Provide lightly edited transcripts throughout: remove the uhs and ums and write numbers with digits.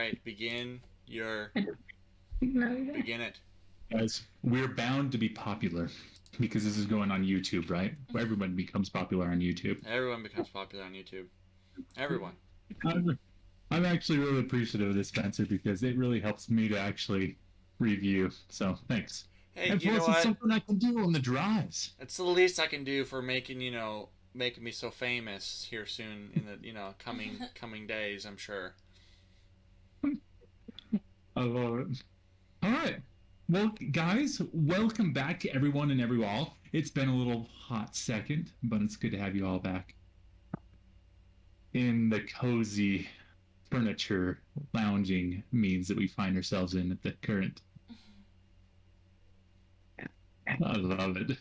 right. Begin it. Guys, we're bound to be popular because this is going on YouTube, right? Where everyone becomes popular on YouTube. Everyone becomes popular on YouTube. Everyone. I'm, I'm actually really appreciative of this, Spencer, because it really helps me to actually review. So thanks. Hey, And you know plus, it's what? something I can do on the drives. It's the least I can do for making me so famous here soon in the coming days. I'm sure. I love it. All right. Well, guys, welcome back to everyone and every all. It's been a little hot second, but it's good to have you all back in the cozy furniture lounging means that we find ourselves in at the current. I love it.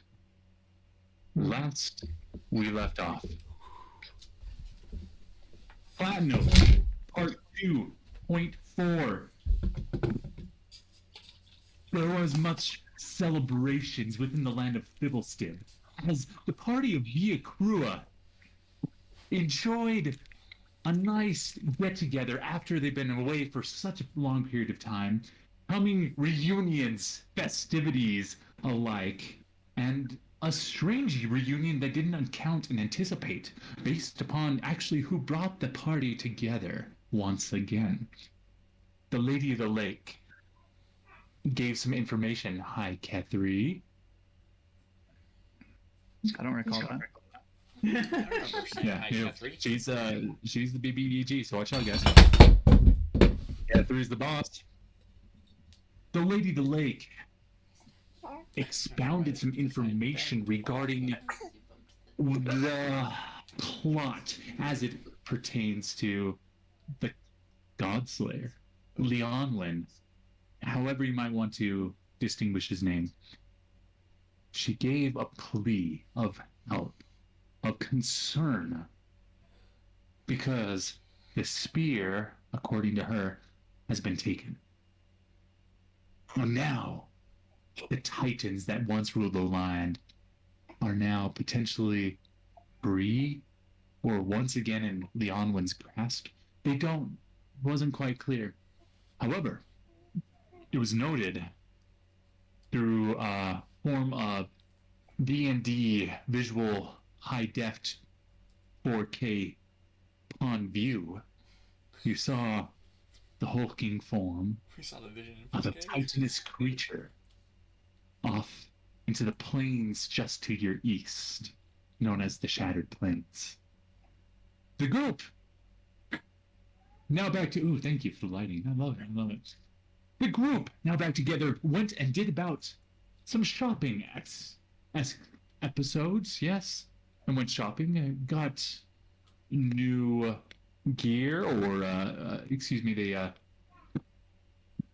Last we left off, Platinum, Part 2.4. There was much celebrations within the land of Fibbleston as the party of Acrua enjoyed a nice get together after they've been away for such a long period of time, coming reunions, festivities alike, and a strange reunion they didn't count and anticipate, based upon actually who brought the party together once again. The Lady of the Lake gave some information. Hi, Kethri. I don't recall that. Yeah, Hi, you know, Catherine. she's the BBDG, so watch out, guys. Kethri's the boss. The Lady of the Lake expounded some information regarding the plot as it pertains to the Godslayer, Leonlin, however you might want to distinguish his name. She gave a plea of help, of concern, because the spear, according to her, has been taken. And now, the titans that once ruled the land are now potentially free or once again in Leonwin's grasp. They don't, wasn't quite clear. However, it was noted through a form of D&D visual high def 4K on view. You saw the hulking form We saw the vision in of a 4K. titanous creature off into the plains just to your east, known as the Shattered Plains. The group now back to thank you for the lighting. I love it. I love it. The group now back together went and did about some shopping as episodes, yes, and went shopping and got new gear or excuse me, they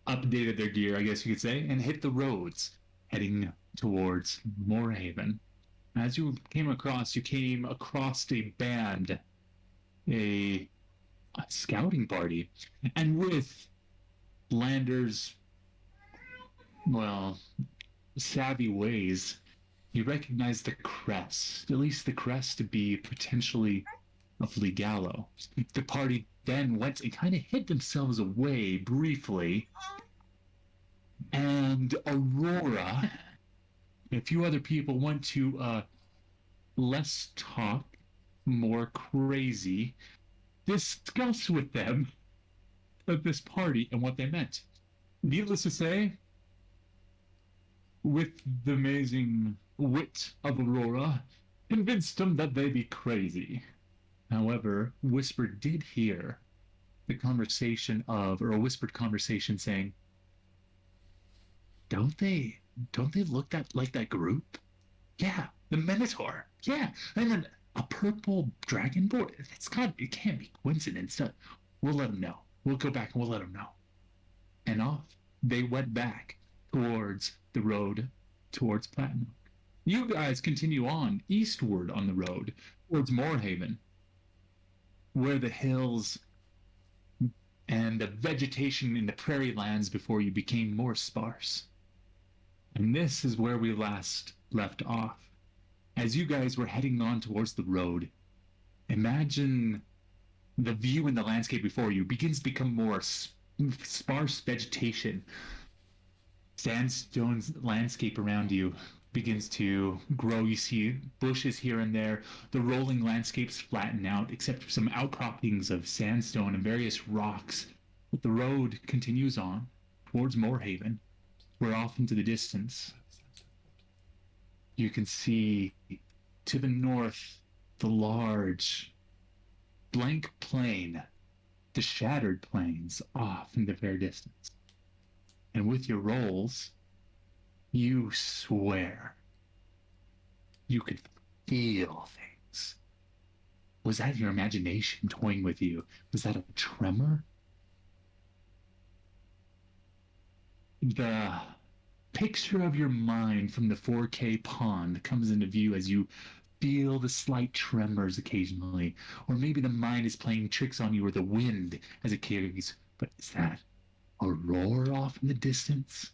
updated their gear, I guess you could say, and hit the roads heading towards Morehaven. As you came across a band, a scouting party, and with Lander's, well, savvy ways, you recognize the crest, at least the crest to be potentially of Legallo. The party then went and kind of hid themselves away briefly, and Aurora, and a few other people went to less talk, more crazy, discuss with them of this party and what they meant. Needless to say, with the amazing wit of Aurora, convinced them that they be crazy. However, Whisper did hear the conversation of, or a whispered conversation saying, don't they look like that group? Yeah, the Minotaur. Yeah, and then a purple dragonborn. It can't be coincidence. We'll let them know. We'll go back and we'll let them know. And off they went back towards the road towards Platinum. You guys continue on eastward on the road towards Morehaven, where the hills and the vegetation in the prairie lands before you became more sparse. And this is where we last left off. As you guys were heading on towards the road, imagine the view in the landscape before you begins to become more sparse vegetation. Sandstone's landscape around you begins to grow. You see bushes here and there. The rolling landscapes flatten out, except for some outcroppings of sandstone and various rocks. But the road continues on towards Morehaven, where off into the distance you can see to the north the large blank plain, the shattered plains off in the fair distance. And with your rolls, you swear you could feel things. Was that your imagination toying with you? Was that a tremor? The picture of your mind from the 4K pond comes into view as you feel the slight tremors occasionally. Or maybe the mind is playing tricks on you, or the wind as it carries. But is that a roar off in the distance?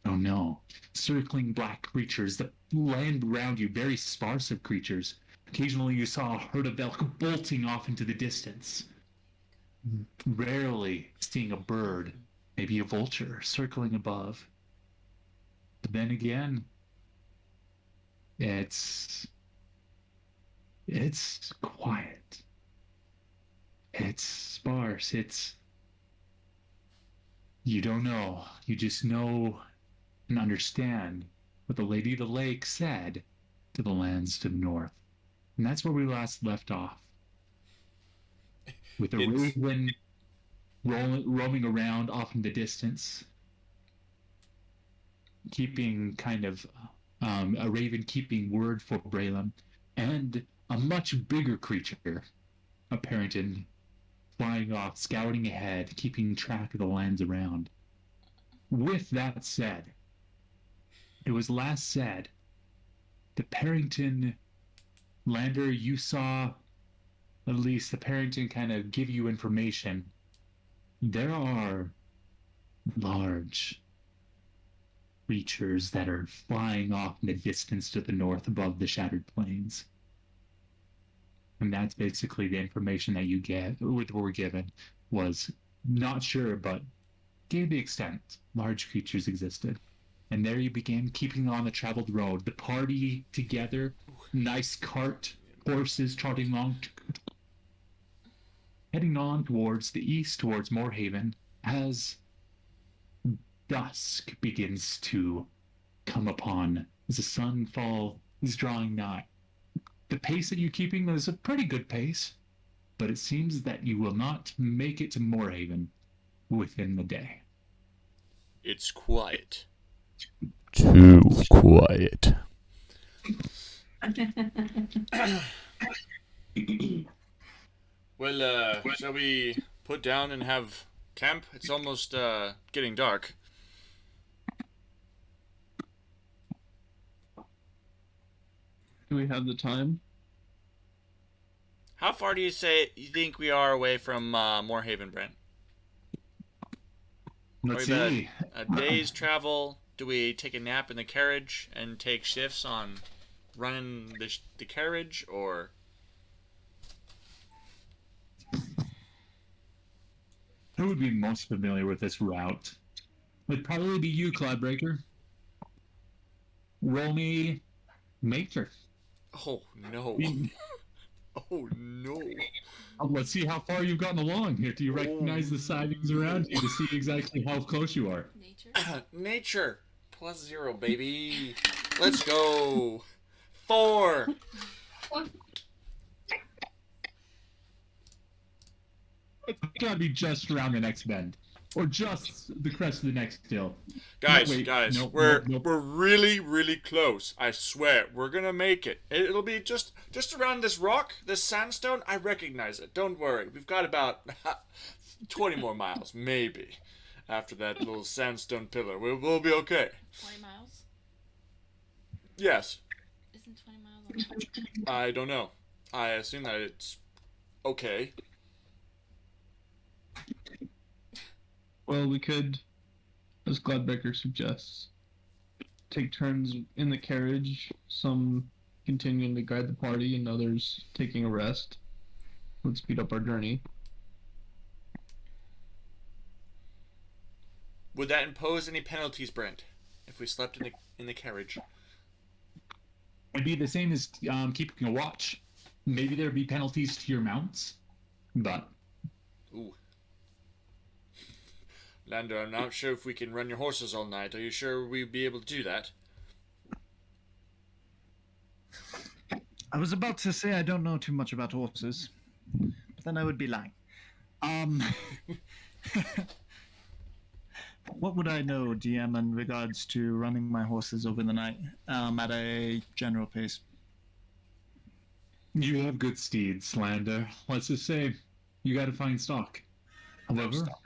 Oh no. Circling black creatures that land around you, very sparse of creatures. Occasionally you saw a herd of elk bolting off into the distance. Rarely seeing a bird, maybe a vulture, circling above. But then again, it's quiet. It's sparse. You don't know. You just know and understand what the Lady of the Lake said to the lands to the north. And that's where we last left off. With a raven roaming around off in the distance, keeping kind of a raven keeping word for Braylon, and a much bigger creature, a Parrington, flying off, scouting ahead, keeping track of the lands around. With that said, it was last said, the Parrington lander, you saw, at least the Parrington kind of give you information. There are large creatures that are flying off in the distance to the north above the shattered plains. And that's basically the information that you get, or were given, was not sure, but gave the extent. Large creatures existed. And there you began keeping on the traveled road. The party together, nice cart, horses trotting along, heading on towards the east, towards Morehaven, as dusk begins to come upon, as the sunfall is drawing nigh. The pace that you're keeping is a pretty good pace, but it seems that you will not make it to Morehaven within the day. It's quiet. Too quiet. Well, shall we put down and have camp? It's almost getting dark. Do we have the time? How far do you think we are away from Morehaven, Brent? Let's Probably see. a day's travel. Do we take a nap in the carriage and take shifts on running the carriage, or? Who would be most familiar with this route? It'd probably be you, Cloudbreaker. Roll me nature. Oh no! Oh no! Let's see how far you've gotten along here. Do you recognize the sightings around you to see exactly how close you are? Nature. Nature +0, baby. Let's go. 4. It's gotta be just around the next bend, or just the crest of the next hill. Guys, No, wait, nope, we're nope. really close. I swear, we're gonna make it. It'll be just around this rock, this sandstone. I recognize it. Don't worry. We've got about 20 more miles, maybe. After that little sandstone pillar, we'll be okay. 20 miles? Yes. Isn't 20 miles on the map? I don't know. I assume that it's okay. Well, we could, as Gladbecker suggests, take turns in the carriage, some continuing to guide the party and others taking a rest. Let's speed up our journey. Would that impose any penalties, Brent, if we slept in the carriage? It'd be the same as keeping a watch. Maybe there'd be penalties to your mounts, but Ooh. Lando, I'm not sure if we can run your horses all night. Are you sure we'd be able to do that? I was about to say I don't know too much about horses, but then I would be lying. What would I know, DM, in regards to running my horses over the night at a general pace? you have good steeds, Lander. Let's just say you got to find stock. However, stop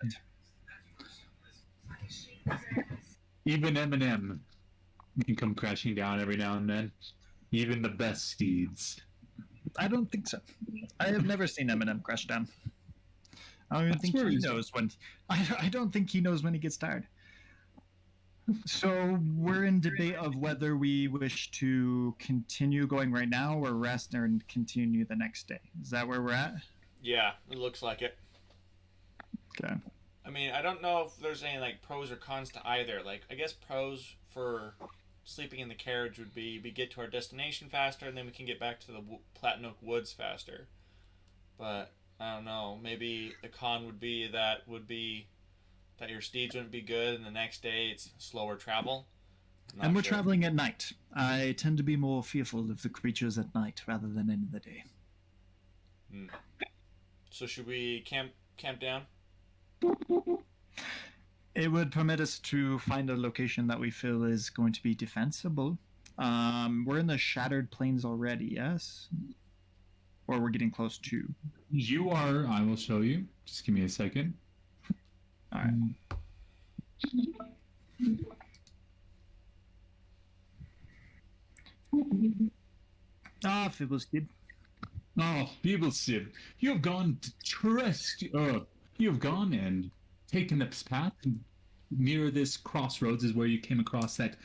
it. even Eminem can come crashing down every now and then. Even the best steeds. I don't think so. I have never seen Eminem crash down. I don't even That's think where he he's- knows when. I don't think he knows when he gets tired. So we're in debate of whether we wish to continue going right now or rest and continue the next day. Is that where we're at? Yeah, it looks like it. Okay. I mean, I don't know if there's any like pros or cons to either. Like, I guess pros for sleeping in the carriage would be we get to our destination faster, and then we can get back to the Platin Oak Woods faster. But I don't know. Maybe the con would be that your steeds wouldn't be good, and the next day it's slower travel. Not And we're sure. traveling at night. I tend to be more fearful of the creatures at night rather than in the day. So should we camp down? It would permit us to find a location that we feel is going to be defensible. We're in the Shattered Plains already, yes? Or we're getting close to. You are. I will show you. Just give me a second. All right. Ah, Fibbles kid. Oh, Beeblesib, you have gone to trust. You have gone and taken this path. Near this crossroads is where you came across that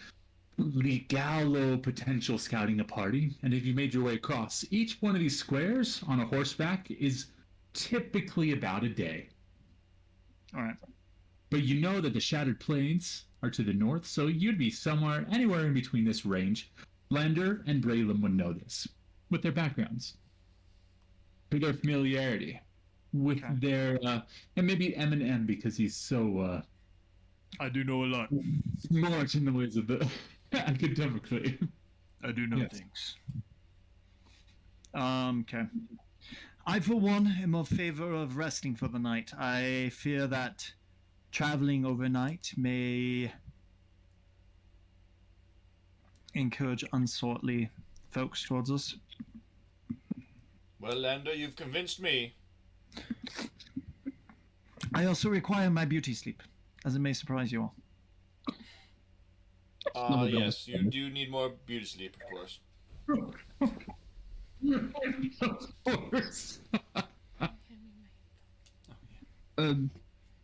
Legalo potential scouting a party. And if you made your way across, each one of these squares on a horseback is typically about a day. All right. But you know that the Shattered Plains are to the north, so you'd be anywhere in between this range. Blender and Braylon would know this, with their backgrounds, with their familiarity, with Okay. their, and maybe Eminem because he's so I do know a lot. smart in the ways of the academically. I do know Yes. things. Okay. I, for one, am in favor of resting for the night. I fear that traveling overnight may encourage unsortly folks towards us. Well, Lando, you've convinced me. I also require my beauty sleep, as it may surprise you all. Yes, you do need more beauty sleep, of course. Of course.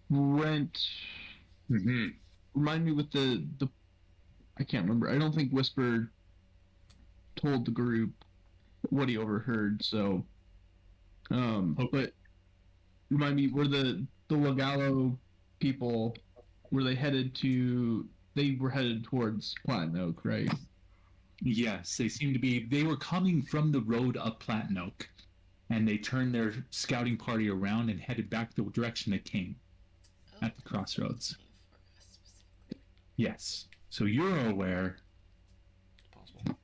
Brent, Mm-hmm. remind me with the I can't remember. I don't think Whisper told the group what he overheard. So, but remind me, were the Legalo people, were they headed to? They were headed towards Platin Oak, right? Yes, they seem to be. They were coming from the road up Platin Oak, and they turned their scouting party around and headed back the direction they came at the crossroads. Yes, so you're aware. Possible.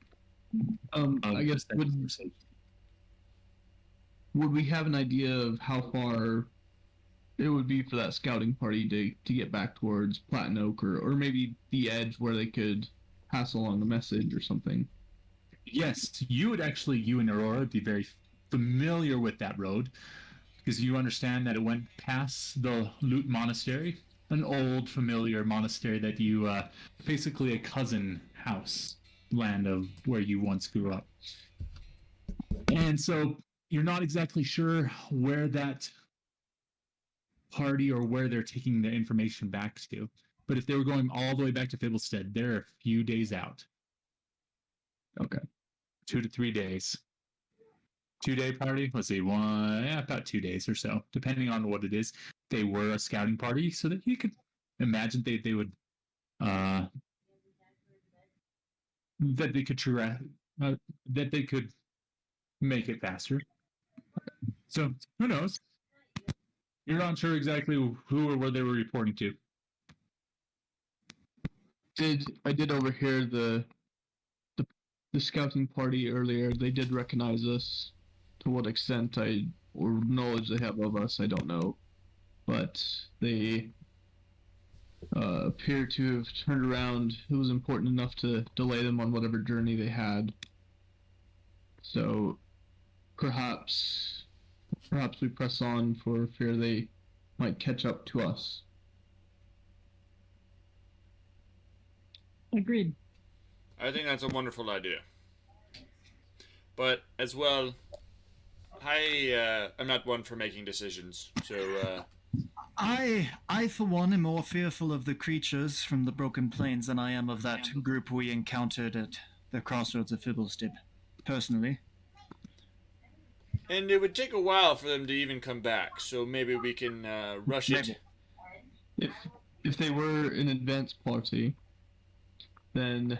I guess that would conversation. we have an idea of how far it would be for that scouting party to get back towards Platin Oak, or maybe the edge where they could pass along a message or something? Yes, you and Aurora would be very familiar with that road because you understand that it went past the Loot Monastery, an old familiar monastery that you, basically a cousin house land of where you once grew up. And so you're not exactly sure where that party or where they're taking the information back to. But if they were going all the way back to Fibblestead, they're a few days out. Okay. 2 to 3 days. 2-day party? Let's see, about 2 days or so, depending on what it is. They were a scouting party so that you could imagine they would that they could that they could make it faster. So who knows? You're not sure exactly who or where they were reporting to. I did overhear the scouting party earlier. They did recognize us. To what extent or knowledge they have of us, I don't know. But they appear to have turned around. It was important enough to delay them on whatever journey they had. So perhaps we press on for fear they might catch up to us. Agreed. I think that's a wonderful idea. But as well, I'm not one for making decisions, so I for one am more fearful of the creatures from the Broken Plains than I am of that group we encountered at the crossroads of Fibblestib. Personally. and it would take a while for them to even come back, so maybe we can rush it. If they were an advanced party, then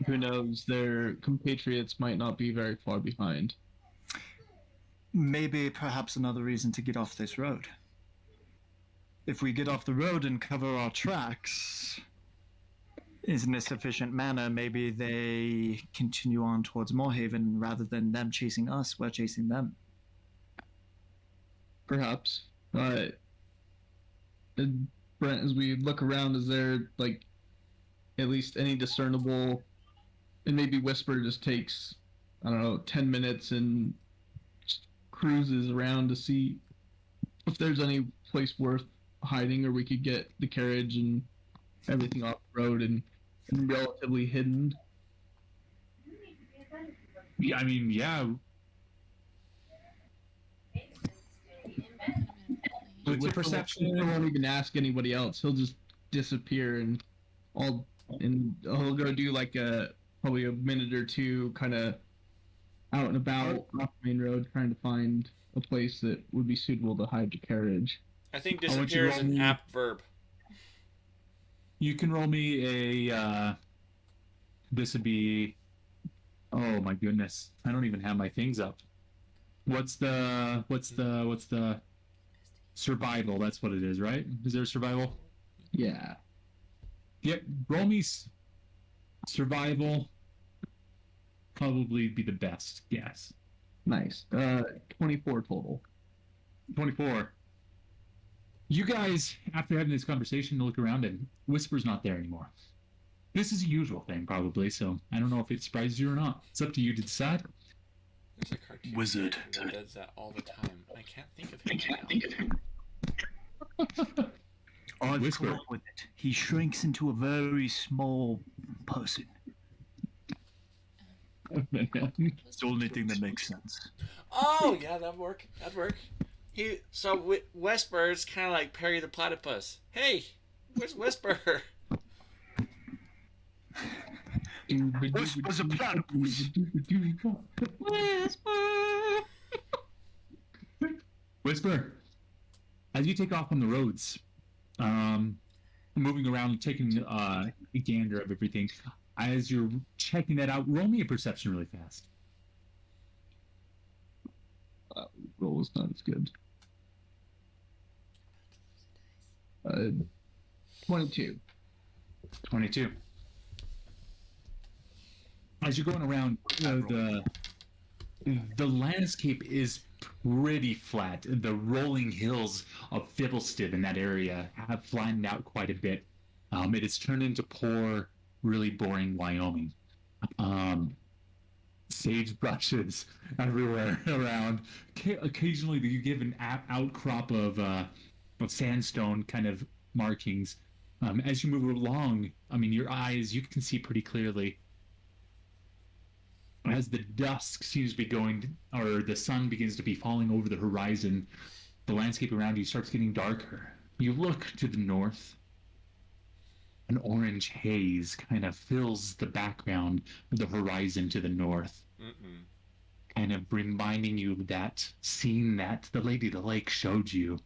who knows, their compatriots might not be very far behind. Maybe perhaps another reason to get off this road. If we get off the road and cover our tracks in a sufficient manner, maybe they continue on towards Morehaven rather than them chasing us, we're chasing them. Perhaps. Brent, as we look around, is there, like, at least any discernible, and maybe Whisper just takes, I don't know, 10 minutes and just cruises around to see if there's any place worth hiding, or we could get the carriage and everything off the road and relatively hidden. Yeah, I mean, yeah. What's your perception? He won't even ask anybody else. He'll just disappear and he'll go do like probably a minute or two kind of out and about off the main road trying to find a place that would be suitable to hide the carriage. I think disappear is an apt verb. You can roll me a. This would be. Oh my goodness! I don't even have my things up. What's the survival? That's what it is, right? Is there survival? Yeah. Yep. Roll me survival. Probably be the best guess. Nice. 24 total. 24. You guys, after having this conversation, look around and Whisper's not there anymore. This is a usual thing, probably, so I don't know if it surprises you or not. It's up to you to decide. There's a cartoon Wizard that does that all the time. I can't think of him now. I've Whisper. come up with it. He shrinks into a very small person. It's the only thing that makes sense. Oh yeah, that'd work. Whisper's kind of like Perry the Platypus. Hey, where's Whisper? Whisper's a platypus. Whisper, as you take off on the roads, moving around, taking a gander of everything, as you're checking that out, roll me a perception really fast. Roll is not as good. 22. 22. As you're going around, the landscape is pretty flat. The rolling hills of Fibblestib in that area have flattened out quite a bit. It has turned into poor, really boring Wyoming. Sagebrushes everywhere around. Occasionally, you give an outcrop of sandstone kind of markings. As you move along, I mean, your eyes, you can see pretty clearly. As the dusk seems to be going, or the sun begins to be falling over the horizon, the landscape around you starts getting darker. You look to the north. An orange haze kind of fills the background of the horizon to the north. Kind of reminding you of that scene that the Lady of the Lake showed you.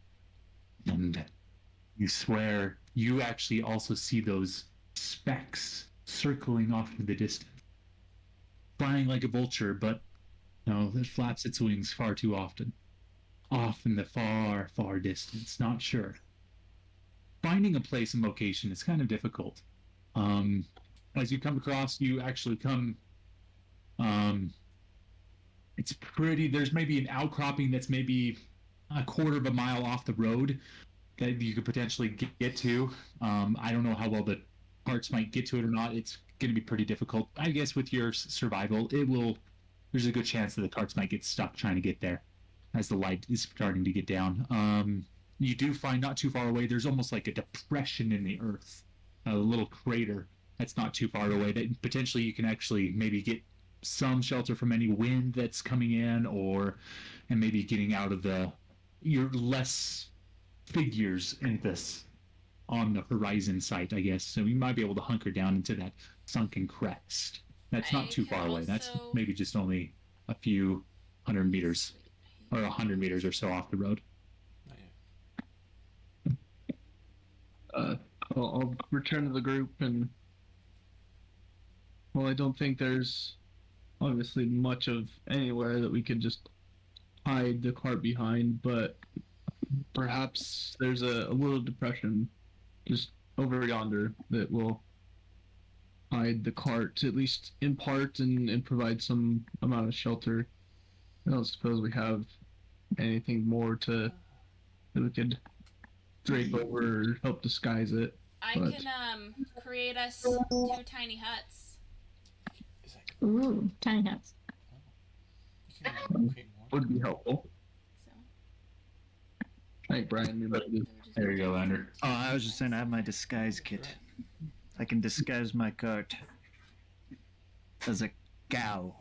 And you swear you actually also see those specks circling off in the distance, flying like a vulture, but no, it flaps its wings far too often. Off in the far, far distance, not sure. Finding a place and location is kind of difficult. As you come across, you actually come. It's pretty. There's maybe an outcropping that's maybe a quarter of a mile off the road that you could potentially get to. I don't know how well the carts might get to it or not. It's going to be pretty difficult. I guess with your survival, it will. There's a good chance that the carts might get stuck trying to get there as the light is starting to get down. You do find not too far away, there's almost like a depression in the earth, a little crater that's not too far away that potentially you can actually maybe get some shelter from any wind that's coming in, and maybe getting out of your less figures in this on the horizon sight, I guess. So you might be able to hunker down into that sunken crest. That's not too far away. That's maybe just only a few 100 meters or 100 meters or so off the road. I'll return to the group, and well, I don't think there's obviously much of anywhere that we could just hide the cart behind, but perhaps there's a little depression just over yonder that will hide the cart, at least in part, and provide some amount of shelter. I don't suppose we have anything more that we could drape over or help disguise it. I can create us 2 tiny huts. Ooh, tiny huts. Would be helpful. So I think Brian, you're about to do. There you go, Andrew. Oh, I was just saying I have my disguise kit. I can disguise my cart as a cow.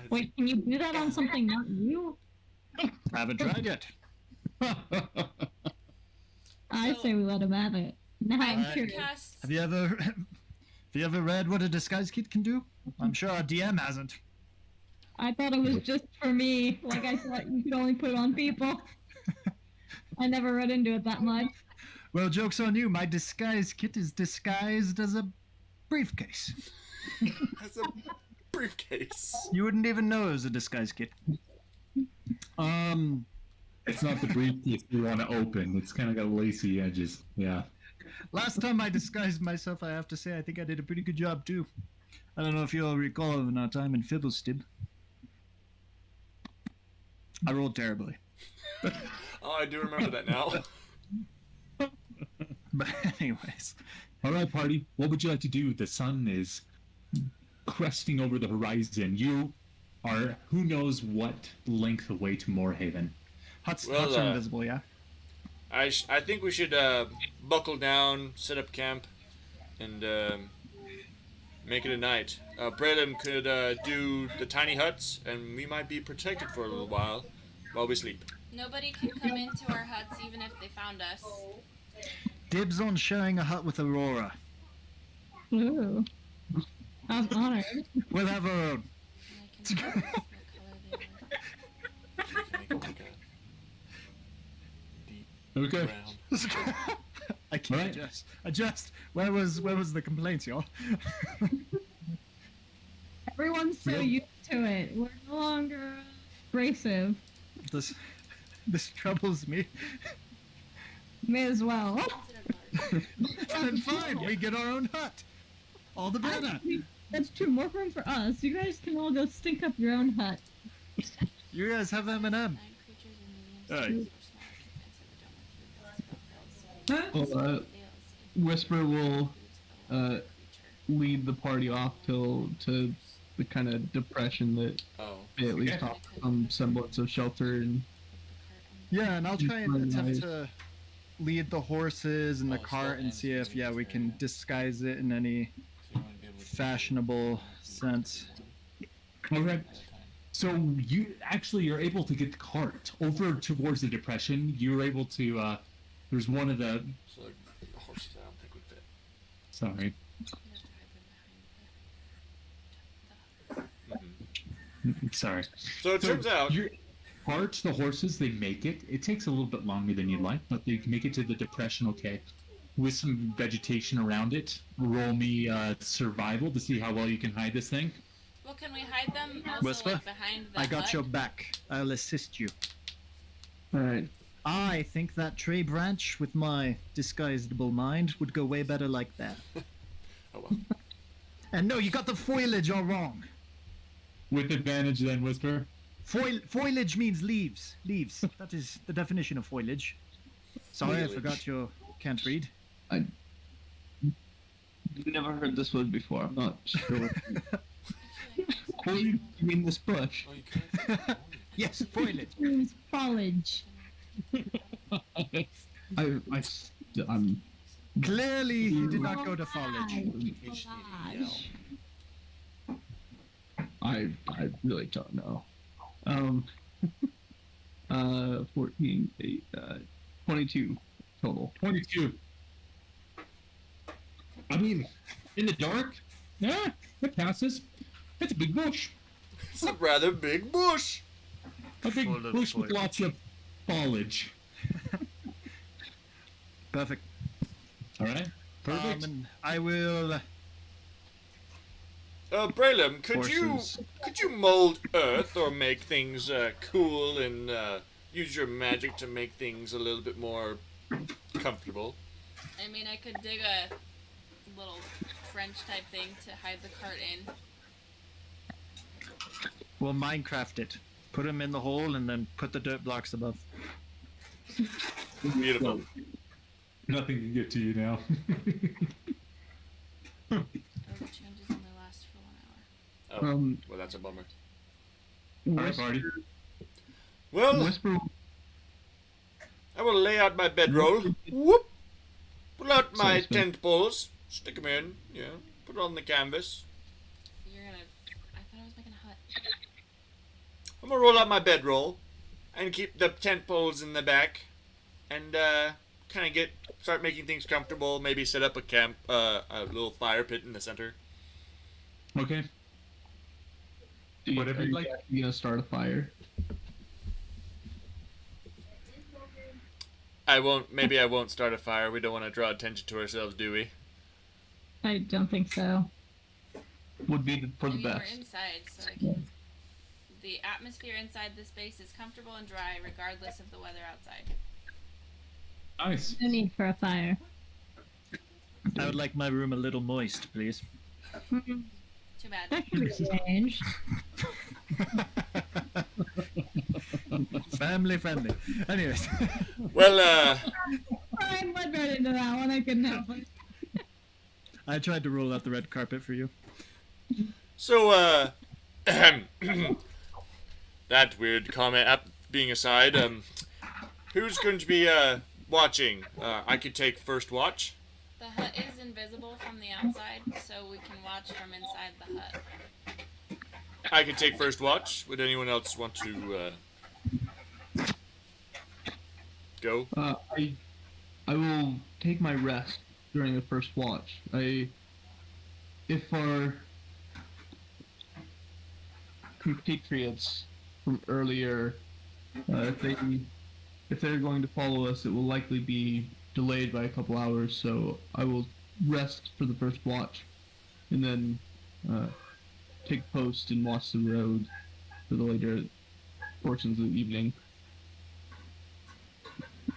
Wait, can you do that on something not you? I haven't tried yet. I say we let him have it. Now I'm I curious. cast. Have you ever read what a disguise kit can do? I'm sure our DM hasn't. I thought it was just for me. Like I thought you could only put it on people. I never read into it that much. Well, joke's on you. My disguise kit is disguised as a briefcase. As a briefcase. You wouldn't even know it was a disguise kit. It's not the briefcase you want to open. It's kind of got lacy edges. Yeah. Last time I disguised myself, I have to say, I think I did a pretty good job, too. I don't know if you'll recall of our time in Fibblestib. I rolled terribly. Oh, I do remember that now. But anyways. All right, party. What would you like to do? The sun is cresting over the horizon. You are who knows what length away to Morehaven. Huts Well, are invisible, yeah? I think we should buckle down, set up camp, and make it a night. Braylon could do the tiny huts, and we might be protected for a little while we sleep. Nobody can come into our huts even if they found us. Dibs on sharing a hut with Aurora. Ooh. I'm honored. We'll have our own. And I can choose what color they were. Make it like a deep Okay. brown. I can't Right. adjust. Where was the complaints, y'all? Everyone's so Yep. used to it. We're no longer abrasive. This troubles me. May as well. Then fine, we get our own hut. All the better. Actually, that's true. More room for us. You guys can all go stink up your own hut. You guys have M&M. 9 creatures and Alright. mediums or smaller Well, Whisper will lead the party off to the kind of depression that Oh. they at least offer some semblance of shelter and Yeah, and I'll try and Very attempt nice. to lead the horses and the cart and see if, we can disguise it in any fashionable sense. All right. So you're able to get the cart over towards the depression. You're able to. There's one of the. So the horses I don't think would fit. Sorry. Sorry. So it turns out. Your the horses, they make it. It takes a little bit longer than you'd like, but they make it to the depression okay. with some vegetation around it. Roll me survival to see how well you can hide this thing. Well, can we hide them also Whisper, like behind the I got hut? your back. I'll assist you. Alright. I think that tree branch with my disguisable mind would go way better like that. Oh well. And no, you got the foliage all wrong. With advantage, then, Whisper. Foliage means leaves. Leaves. That is the definition of foliage. Sorry, I forgot you can't read. I never heard this word before. I'm not sure. What do you mean this bush? Oh, you can. Yes, foliage. It's foliage. I'm Clearly, you did not go to foliage. Foliage. I really don't know. 14, 8, 22 total. 22. I mean, in the dark, yeah, it passes. It's a big bush. It's a rather big bush. A big Full of bush with foliage. lots of foliage. Perfect. All right. Perfect. And I will. Bralem, could Horses. you mold earth or make things cool and use your magic to make things a little bit more comfortable? I mean, I could dig a little trench type thing to hide the cart in. We'll Minecraft it. Put them in the hole and then put the dirt blocks above. Beautiful. Nothing can get to you now. Oh, the changes only last for 1 hour. Oh, well, that's a bummer. All right, party. Well, Whisper. I will lay out my bedroll. Whoop! Pull out my Sounds good. tent poles. Stick them in. Yeah. Put it on the canvas. You're gonna. I thought I was making a hut. I'm gonna roll out my bedroll and keep the tent poles in the back, and kind of start making things comfortable. Maybe set up a little fire pit in the center. Okay. Whatever Are you'd you like. actually gonna start a fire? Maybe I won't start a fire. We don't want to draw attention to ourselves, do we? I don't think so. Would be for I the mean, we're best. inside, so I can. The atmosphere inside this space is comfortable and dry, regardless of the weather outside. Nice. No need for a fire. I would like my room a little moist, please. Too bad. That can be arranged. Family friendly. Anyways. Well, I went right into that one. I couldn't help it. I tried to roll out the red carpet for you. so that weird comment being aside, who's going to be watching? I could take first watch. The hut is invisible from the outside, so we can watch from inside the hut. I could take first watch. Would anyone else want to go? I will take my rest during the first watch. If our compatriots from earlier, if they're going to follow us, it will likely be delayed by a couple hours. So I will rest for the first watch, and then take post and watch the road for the later portions of the evening. I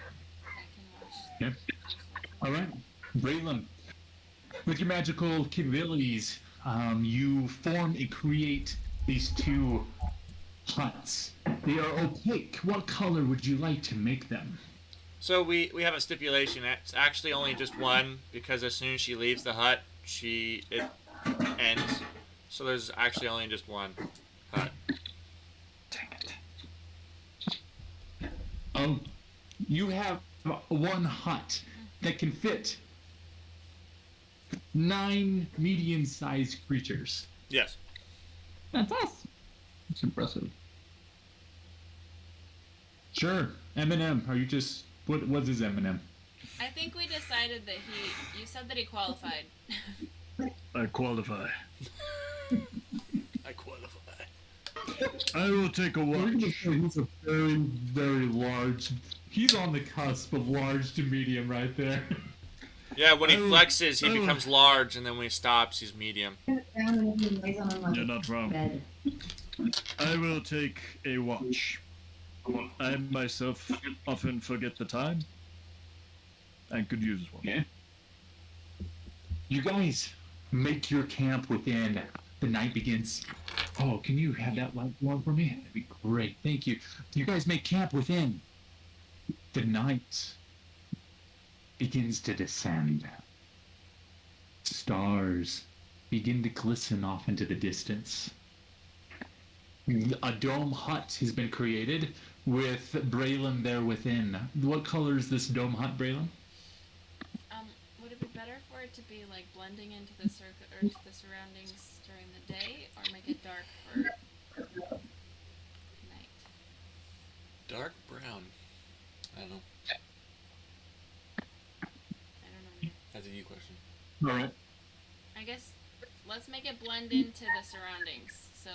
can watch. Okay. All right. Braylon, with your magical capabilities, you form and create these two huts. They are opaque. What color would you like to make them? So we have a stipulation. It's actually only just one because as soon as she leaves the hut, it ends. So there's actually only just one hut. Dang it. You have one hut that can fit 9 medium-sized creatures. Yes. That's us. It's impressive. Sure. Eminem, are you just... What is Eminem? I think we decided that you said that he qualified. I qualify. I qualify. I will take a watch. He's a very, very large... He's on the cusp of large to medium right there. Yeah, when he Oh, flexes, he oh. becomes large, and then when he stops, he's medium. You're not wrong. I will take a watch. I myself often forget the time and could use one. Yeah. You guys make your camp within. The night begins. Oh, can you have that light on for me? That'd be great. Thank you. You guys make camp within. The night begins to descend. Stars begin to glisten off into the distance. A dome hut has been created with Braylon there within. What color is this dome hut, Braylon? Would it be better for it to be like blending into the circle or to the surroundings during the day, or make it dark for night? Dark brown. I don't know. I don't know. That's a you question. All right. I guess let's make it blend into the surroundings. So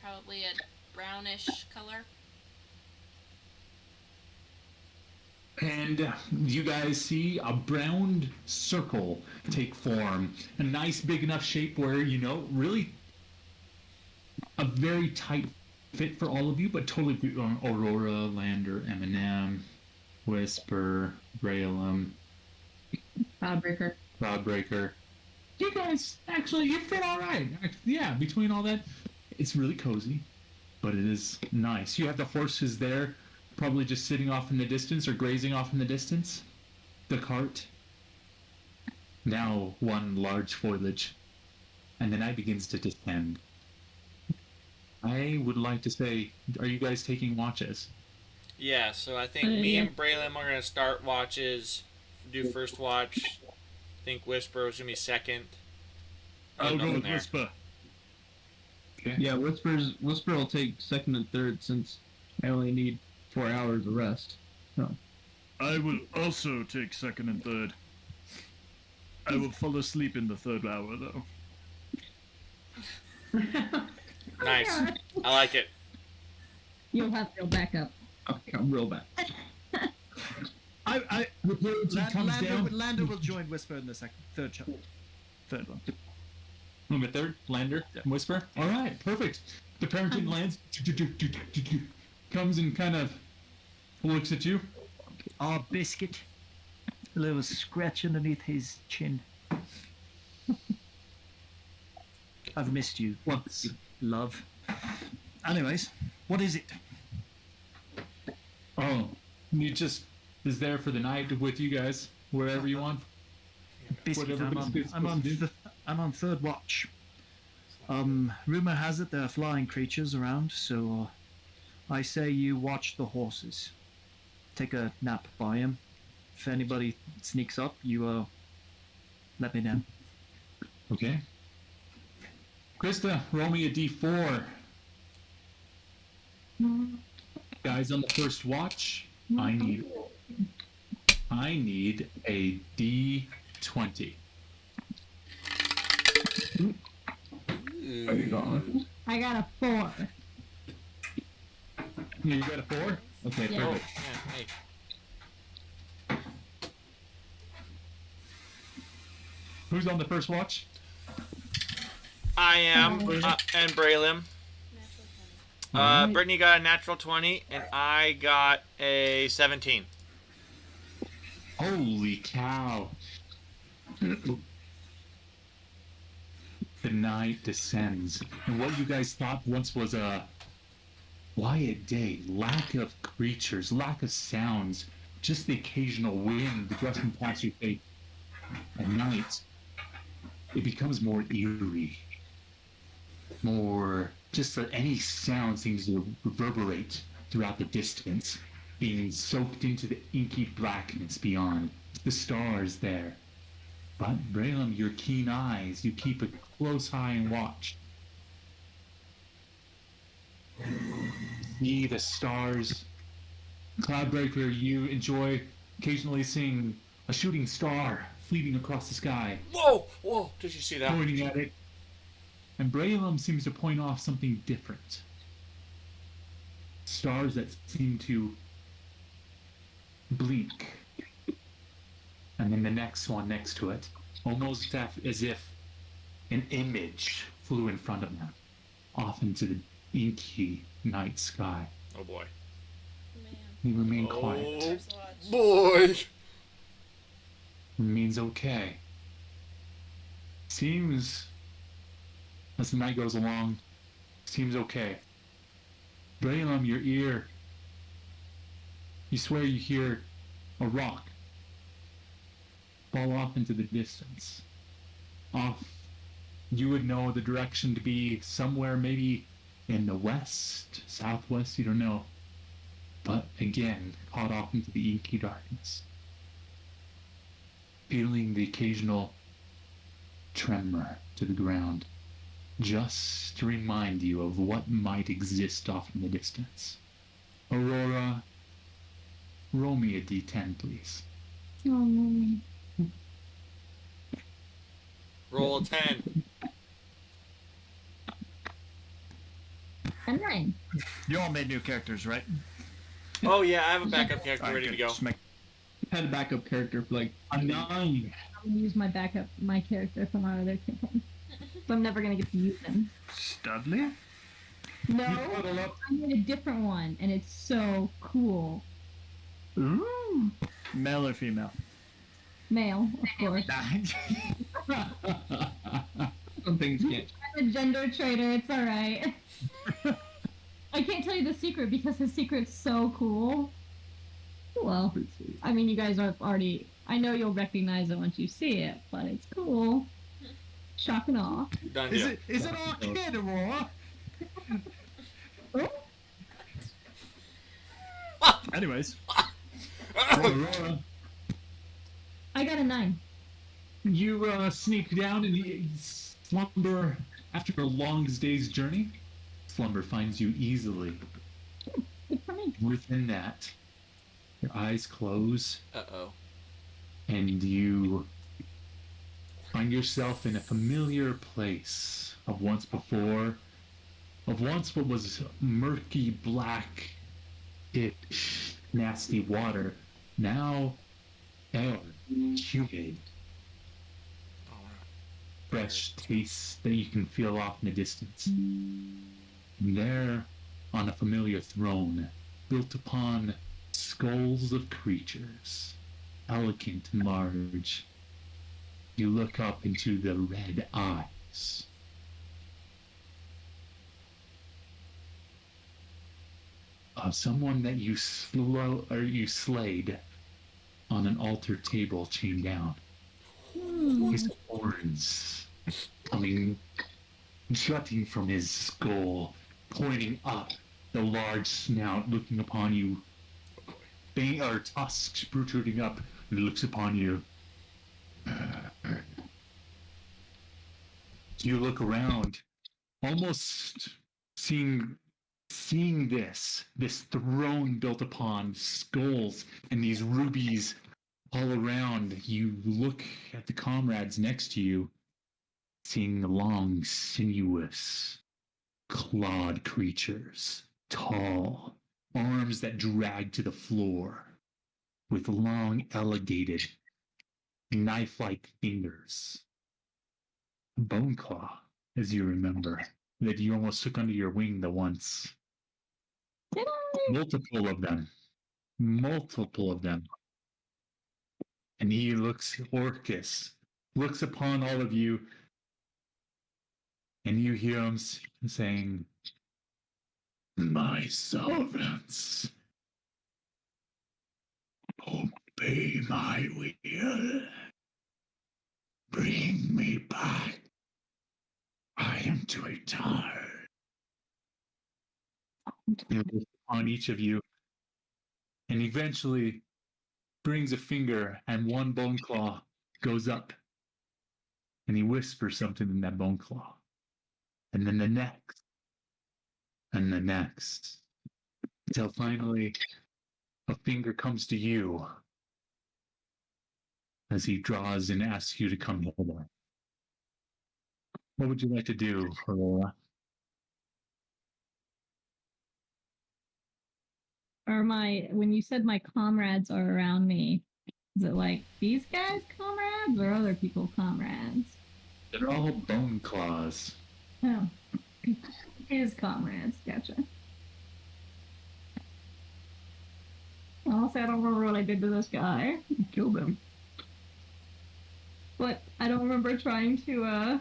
probably a brownish color. And you guys see a brown circle take form. A nice big enough shape where, really a very tight fit for all of you, but totally Aurora, Lander, Eminem, Whisper, Braylum, Cloudbreaker. You guys, actually, you fit all right. Yeah, between all that, it's really cozy, but it is nice. You have the horses there, probably just sitting off in the distance or grazing off in the distance. The cart. Now one large foliage. And the night begins to descend. I would like to say, are you guys taking watches? Yeah, so I think me and Braylon are gonna start watches. Do first watch. I think Whisper was gonna be second. I'll go Nothing with there. Whisper. Okay. Yeah, Whisper will take second and third since I only need 4 hours of rest. I will also take second and third. I will fall asleep in the third hour, though. Nice. I like it. You'll have to go back up. Okay, I'm real bad. The page comes down. Lander will join Whisper in the third one. Number third, Lander, Whisper. All right, perfect. The parenting lands, comes and kind of looks at you. Our biscuit. A little scratch underneath his chin. I've missed you, Once. love. Anyways, what is it? Oh, he just is there for the night with you guys, wherever you want. Biscuit. Whatever Biscuit's I'm on supposed to do. I'm on third watch. Rumor has it there are flying creatures around, so I say you watch the horses. Take a nap by him. If anybody sneaks up, you let me know. Okay. Krista, roll me a d4. Guys on the first watch, I need a d20. I got a 4. You got a 4? Okay, Yeah. perfect. Yeah, hey. Who's on the first watch? I am, and Braylon. Alright. Brittany got a natural 20, and I got a 17. Holy cow. The night descends. And what you guys thought once was a quiet day, lack of creatures, lack of sounds, just the occasional wind brushing past your face. At night, it becomes more eerie. More, just that any sound seems to reverberate throughout the distance, being soaked into the inky blackness beyond. The stars there. But, Braylon, your keen eyes, you keep a close eye and watch. See the stars. Cloudbreaker, you enjoy occasionally seeing a shooting star fleeting across the sky, Whoa! Whoa! Did you see that? pointing at it. And Braylon seems to point off something different. Stars that seem to blink. And then the next one next to it, almost as if an image flew in front of them, off into the inky night sky. Oh boy. Man. He remained quiet. Oh First watch. boy. Remains okay. Seems, as the night goes along, seems okay. Balaam, your ear, you swear you hear a rock fall off into the distance. Off, you would know the direction to be somewhere maybe in the west, southwest, you don't know. But again, caught off into the inky darkness. Feeling the occasional tremor to the ground, just to remind you of what might exist off in the distance. Aurora, roll me a d10, please. Oh no. Roll a 10. A 9. You all made new characters, right? Oh yeah, I have a backup character All right, ready to good. go. Just make- I had a backup character for like A 9. I'm gonna use my character from our other campaign. So I'm never gonna get to use him. Studley? No, huddle up. I made a different one, and it's so cool. Ooh. Male or female? Male, of course. some things can't. I'm a gender traitor, it's alright. I can't tell you the secret because his secret's so cool. Well, I mean, you guys are already. I know you'll recognize it once you see it, but it's cool. Shock and awe. Done Is deal. it our kid, Aurora? Oh, Anyways. Aurora, I got a 9. you sneak down and you slumber after a long day's journey. Slumber finds you easily. Good for me. Within that, your eyes close Uh-oh. and you find yourself in a familiar place of once what was murky, black, pitch, nasty water. Now, air, humid, fresh taste that you can feel off in the distance. And there, on a familiar throne, built upon skulls of creatures, elegant and large, you look up into the red eyes of someone that you slayed on an altar table chained down. His horns coming, jutting from his skull, pointing up, the large snout looking upon you, or tusks protruding up, and looks upon you. You look around, almost seeing this throne built upon skulls and these rubies all around. You look at the comrades next to you, seeing the long, sinuous, clawed creatures, tall, arms that drag to the floor, with long, elongated, knife-like fingers. Bone claw, as you remember, that you almost took under your wing the once. Did I? Multiple of them. And he looks, Orcus, looks upon all of you, and you hear him saying, "My servants, obey my will. Bring me back. I am too tired." He looks upon each of you, and eventually brings a finger, and one bone claw goes up, and he whispers something in that bone claw, and then the next, and the next, until finally a finger comes to you as he draws and asks you to come hither. What would you like to do, Aurora? When you said my comrades are around me, Is it like these guys comrades or other people comrades? They're all bone claws. Oh. His comrades, gotcha. Honestly, I don't remember what I did to this guy. I killed him. But I don't remember trying to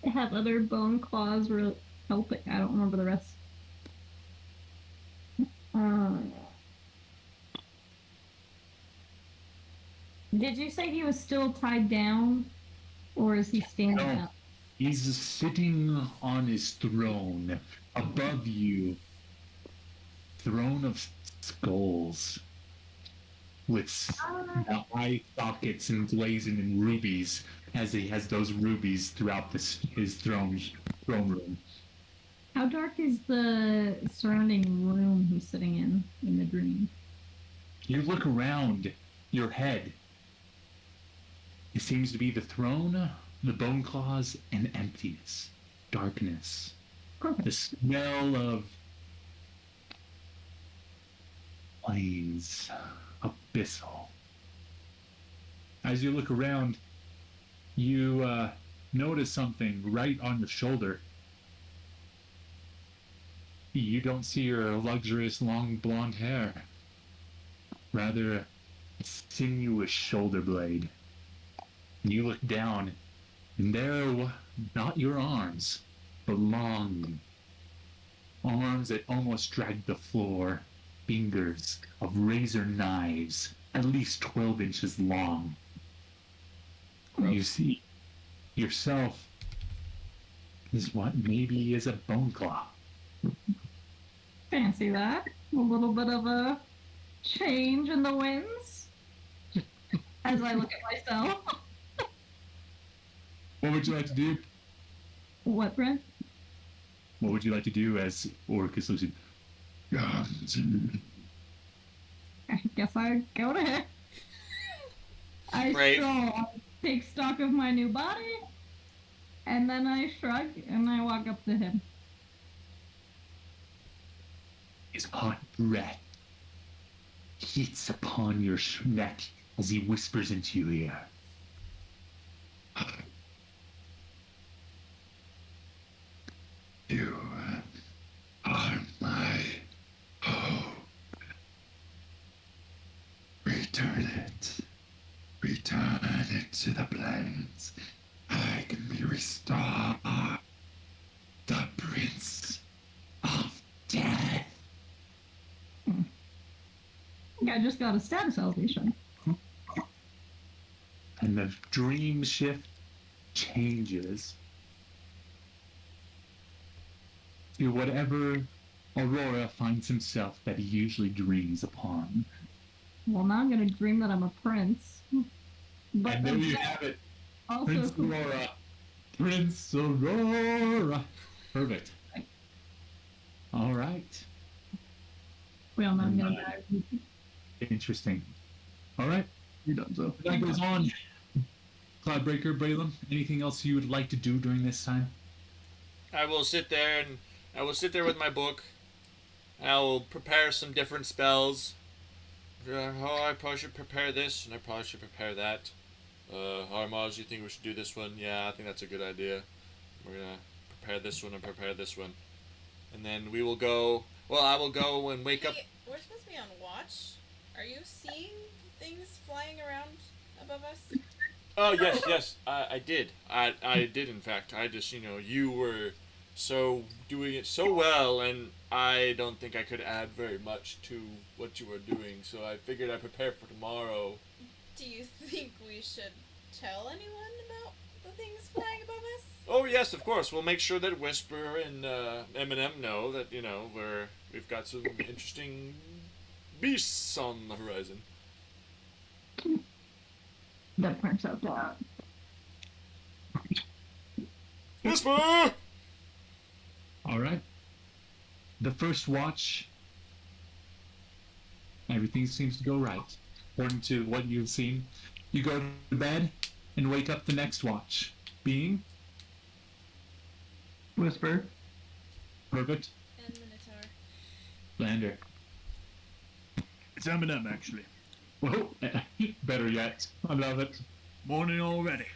have other bone claws helping. I don't remember the rest. Did you say he was still tied down? Or is he standing No. up? He's sitting on his throne above you. Throne of skulls. With the eye sockets emblazoned in rubies, as he has those rubies throughout his throne room. How dark is the surrounding room he's sitting in the dream? You look around your head. It seems to be the throne, the bone claws, and emptiness, darkness. The smell of plains, abyssal. As you look around, you notice something right on your shoulder. You don't see your luxurious long blonde hair, rather a sinuous shoulder blade. And you look down, and there, not your arms, but long arms that almost drag the floor, fingers of razor knives, at least 12 inches long. Gross. You see yourself is what maybe is a bone claw. Fancy that. A little bit of a change in the winds. As I look at myself. What would you like to do? What, Brent? What would you like to do as Orcus looks at I guess I go to him. I Brave. take stock of my new body, and then I shrug and I walk up to him. His hot breath hits upon your neck as he whispers into your ear. You are my hope. Return it. Return it to the plains. I can be restored. The Prince of Death. I just got a status elevation. And the dream shift changes to whatever Aurora finds himself that he usually dreams upon. Well, now I'm gonna dream that I'm a prince. But And there the you death have it, also Prince Aurora. Prince Aurora. Perfect. All right. we all know I'm gonna die. Interesting. All right. You're done, so. That goes on. Cloudbreaker, Balaam, anything else you would like to do during this time? I will sit there with my book. I will prepare some different spells. I probably should prepare this, and I probably should prepare that. Harmaz, you think we should do this one? Yeah, I think that's a good idea. We're gonna prepare this one and prepare this one. And then we will go... Well, I will go and wake up... We're supposed to be on watch. Are you seeing things flying around above us? Oh, yes, I did. I did, in fact. I just, you were doing it so well, and I don't think I could add very much to what you were doing, so I figured I'd prepare for tomorrow. Do you think we should tell anyone about the things flying above us? Oh, yes, of course. We'll make sure that Whisper and Eminem know that, we've got some interesting beasts on the horizon. That turns out bad. Whisper! All right. The first watch, everything seems to go right. According to what you've seen, you go to bed and wake up the next watch. Being Whisper. perfect. And Minotaur. Lander. It's Eminem, actually. Well, better yet. I love it. Morning already.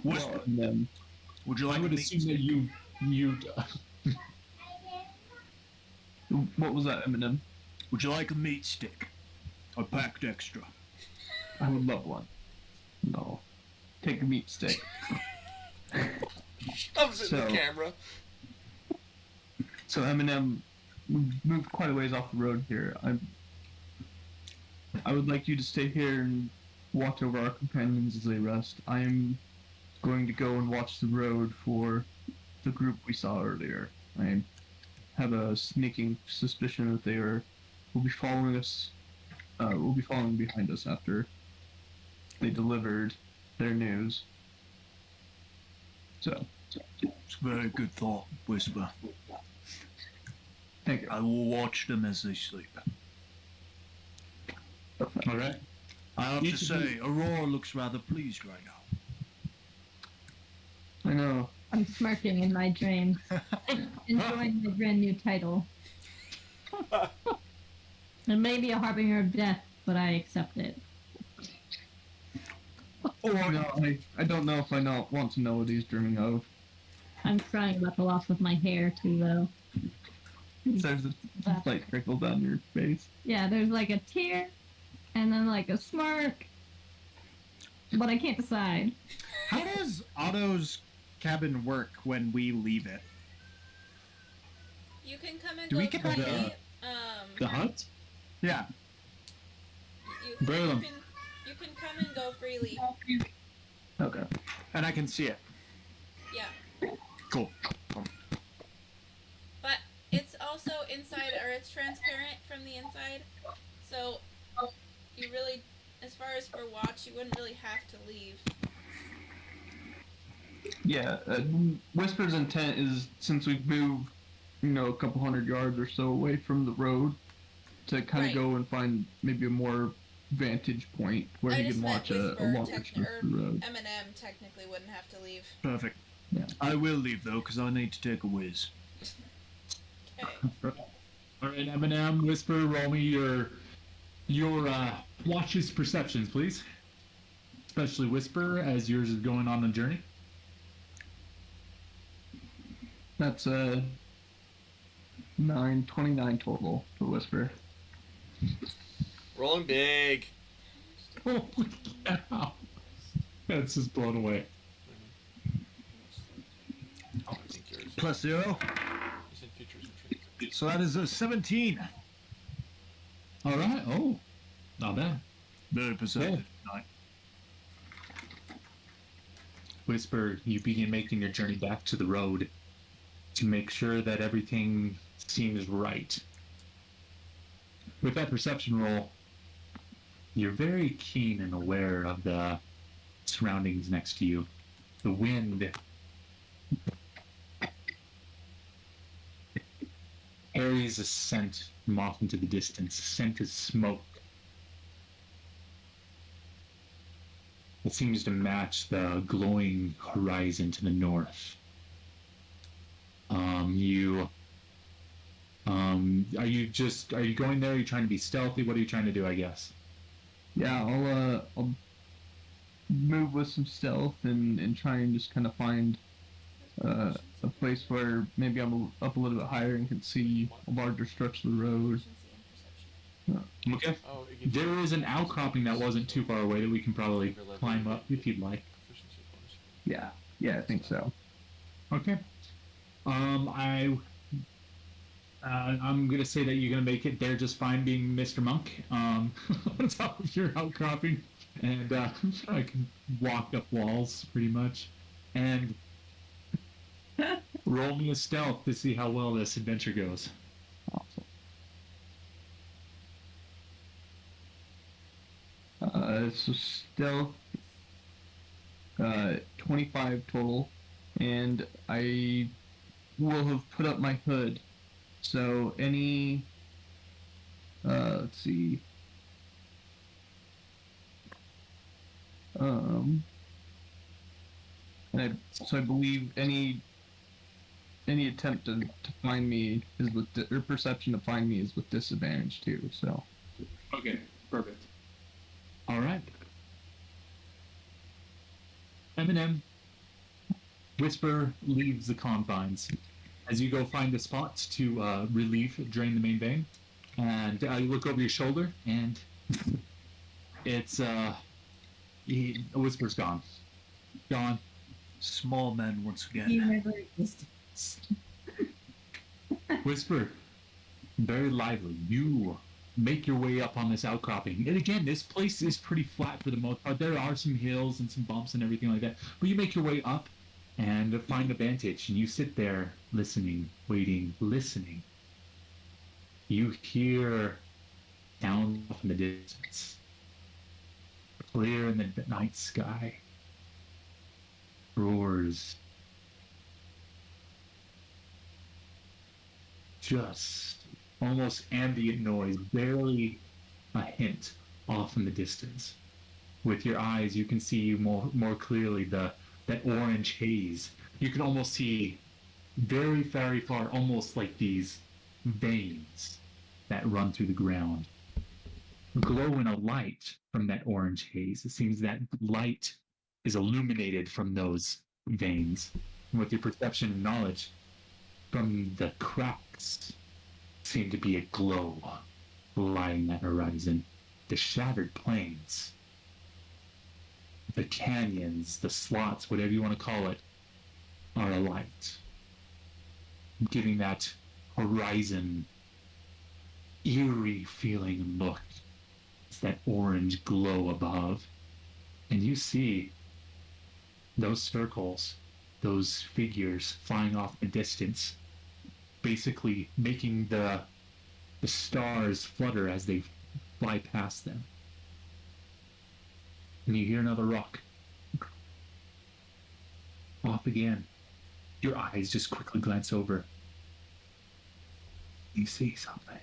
Whisper, And then would you I like a would meat assume stick? that you. what was that, Eminem? Would you like a meat stick? I packed extra. I would love one. No. Take a meat stick. Opposite the So- camera. So Eminem, we've moved quite a ways off the road here. I would like you to stay here and watch over our companions as they rest. I am going to go and watch the road for the group we saw earlier. I have a sneaking suspicion that will be following us. Will be following behind us after they delivered their news. So, It's a very good thought, Whisper. thank you. I will watch them as they sleep. All right. I have Each to of say, Aurora looks rather pleased right now. I know. I'm smirking in my dreams, enjoying my brand new title. It may be a harbinger of death, but I accept it. No, I don't know if I want to know what he's dreaming of. I'm crying about the loss of my hair too, though. There's a slight trickle down your face. Yeah, there's like a tear, and then like a smirk, but I can't decide. How does Otto's cabin work when we leave it? You can come and Do go we get freely. back The hut? Yeah. You Braylon. can come and go freely. Okay. And I can see it. Yeah. Cool. But it's also inside, or it's transparent from the inside. So you really, as far as for watch, you wouldn't really have to leave. Yeah, Whisper's intent is, since we've moved, a couple hundred yards or so away from the road, to kind of Right. go and find maybe a more vantage point where I he just can meant watch a Whisper, longer stretch of the road. Eminem technically wouldn't have to leave. Perfect. Yeah. I will leave though, because I need to take a whiz. Okay. All right, Eminem, Whisper, roll me your watches perceptions, please. Especially Whisper, as yours is going on the journey. That's 29 total for Whisper. Rolling big. Holy cow! That's just blown away. Oh, I think yours. Plus 0. You said features and traits. So that is a 17. All right. Oh, not bad. Very perceptive tonight. Whisper, you begin making your journey back to the road to make sure that everything seems right. With that perception roll, you're very keen and aware of the surroundings next to you. The wind carries a scent from off into the distance. A scent of smoke. It seems to match the glowing horizon to the north. Are you going there? Are you trying to be stealthy? What are you trying to do, I guess? Yeah, I'll move with some stealth and try and just kind of find a place where maybe I'm up a little bit higher and can see a larger stretch of the road. Okay. Oh, it gives There is an outcropping that wasn't too far away that we can probably climb up if you'd like. proficiency bonus. Yeah, I think so. Okay. I'm gonna say that you're gonna make it there just fine, being Mr. Monk. On top of your outcropping, and I can walk up walls pretty much, and roll me a stealth to see how well this adventure goes. Awesome. So stealth, 25 total, and I will have put up my hood. So any, let's see, and so I believe any any attempt to find me is with or perception to find me is with disadvantage too. So Okay, perfect. All right. Eminem, Whisper leaves the confines as you go find a spot to drain the main vein, and you look over your shoulder, and it's Whisper's gone. Gone. Small men once again. You never existed. Whisper, very lively. You make your way up on this outcropping. And again, this place is pretty flat for the most part. There are some hills and some bumps and everything like that. But you make your way up and find a vantage. And you sit there listening, waiting, listening. You hear down off in the distance, clear in the night sky, roars. Just almost ambient noise, barely a hint off in the distance. With your eyes, you can see more clearly that orange haze. You can almost see very, very far, almost like these veins that run through the ground. Glowing a light from that orange haze. It seems that light is illuminated from those veins. And with your perception and knowledge, from the cracks seem to be a glow lighting that horizon. The shattered plains, the canyons, the slots, whatever you want to call it, are alight, giving that horizon eerie feeling and look. It's that orange glow above. And you see those circles, those figures flying off in the distance, basically making the stars flutter as they fly past them. And you hear another rock. Off again. Your eyes just quickly glance over. You see something.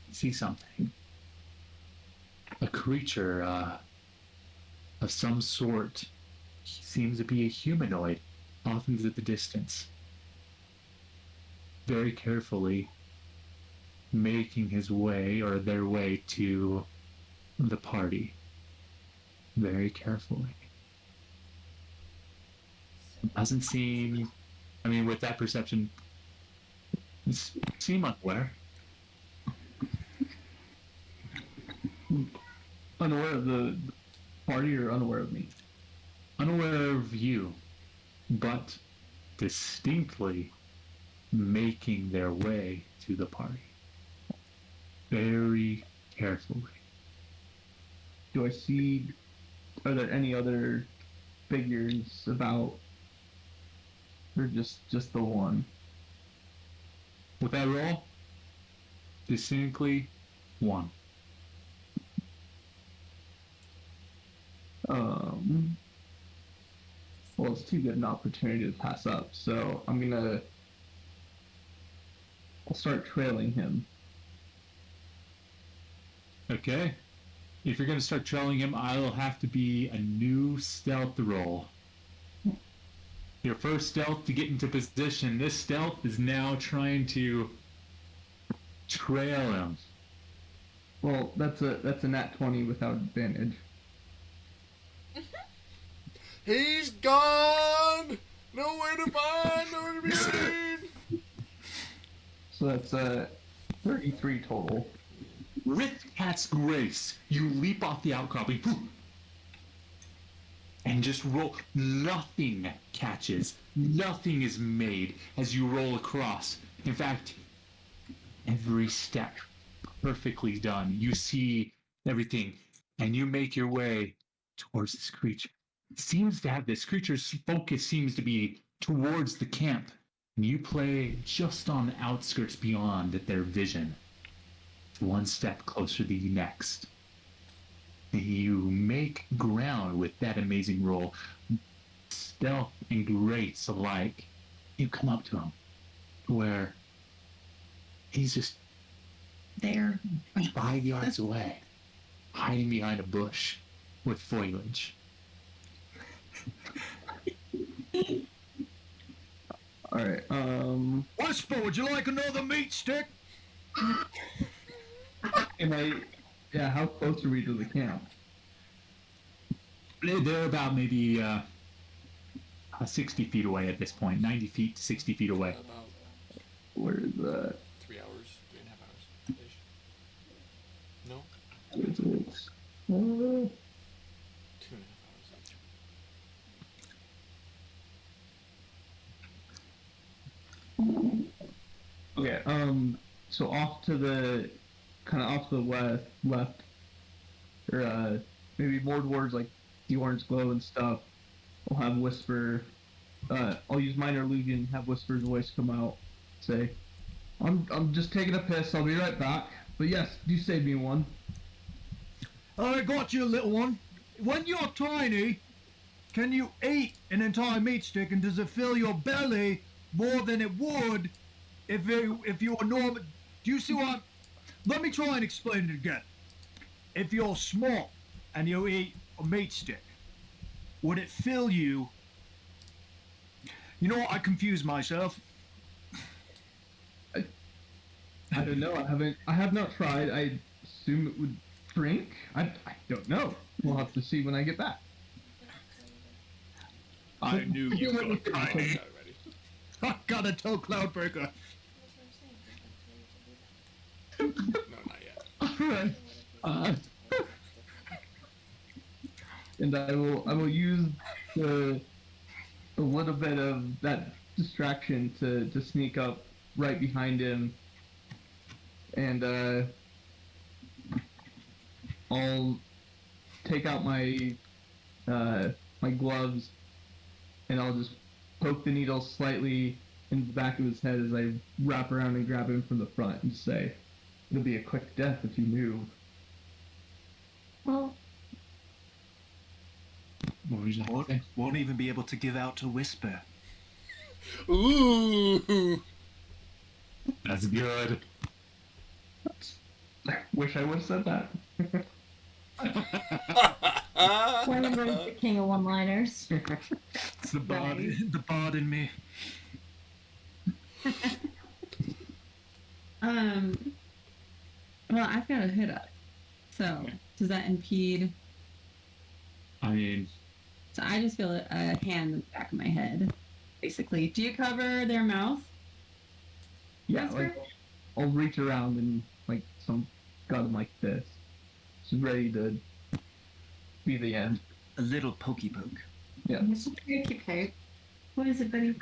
You see something. A creature of some sort. He seems to be a humanoid, off into the distance. Very carefully making his way, or their way, to the party. Very carefully. Doesn't seem, I mean, with that perception, seem unaware. unaware of the party or unaware of me? Unaware of you, but distinctly making their way to the party. Very carefully. Do I see, are there any other figures about, or just the one? With that roll, distinctly one. Well, it's too good an opportunity to pass up, so I'll start trailing him. Okay. If you're going to start trailing him, I'll have to be a new stealth roll. Your first stealth to get into position. This stealth is now trying to trail him. Well, that's a nat 20 without advantage. He's gone! Nowhere to find, nowhere to be seen! So that's 33 total. With cat's grace, you leap off the outcropping and just roll. Nothing catches. Nothing is made as you roll across. In fact, every step perfectly done. You see everything, and you make your way towards this creature. This creature's focus seems to be towards the camp, and you play just on the outskirts beyond their vision. One step closer to the next. You make ground with that amazing roll. Stealth and grace alike. You come up to him, where he's just there, 5 yards away, hiding behind a bush with foliage. All right. Whisper, would you like another meat stick? Am I? Yeah. How close are we to the camp? They're about maybe 60 feet away at this point. 90 feet to 60 feet away. About Where is that? 3 hours, 3.5 hours. Ish. No, Where is it? 2.5 hours. Okay. So off to the, kind of off to the left, or maybe more towards like the orange glow and stuff. I'll have Whisper. I'll use minor illusion. Have Whisper's voice come out. Say, I'm just taking a piss. I'll be right back. But yes, you saved me one. I got you, little one. When you're tiny, can you eat an entire meat stick, and does it fill your belly more than it would if you were normal? Do you see what I'm... Let me try and explain it again. If you're small and you eat a meat stick, would it fill you? You know what? I confuse myself. I don't know. I have not tried. I assume it would shrink. I don't know. We'll have to see when I get back. I knew you got Got tiny. it ready. I gotta tell Cloudbreaker. No, not yet. Alright. And I will use a little bit of that distraction to sneak up right behind him, and I'll take out my my gloves, and I'll just poke the needle slightly in the back of his head as I wrap around and grab him from the front and say, "It'll be a quick death if you move." Well, What was that? Won't even be able to give out to Whisper. Ooh. That's good. Wish I would have said that. Wendenberg's the king of one-liners. It's the bard, Right. the bard in me. Well, I've got a hood up. So, does that impede? I mean, So I just feel a hand in the back of my head, basically. Do you cover their mouth? Yeah, Whisper? like I'll reach around and like got him like this, just ready to be the end. A little pokey poke. Yeah. Okay. What is it, buddy?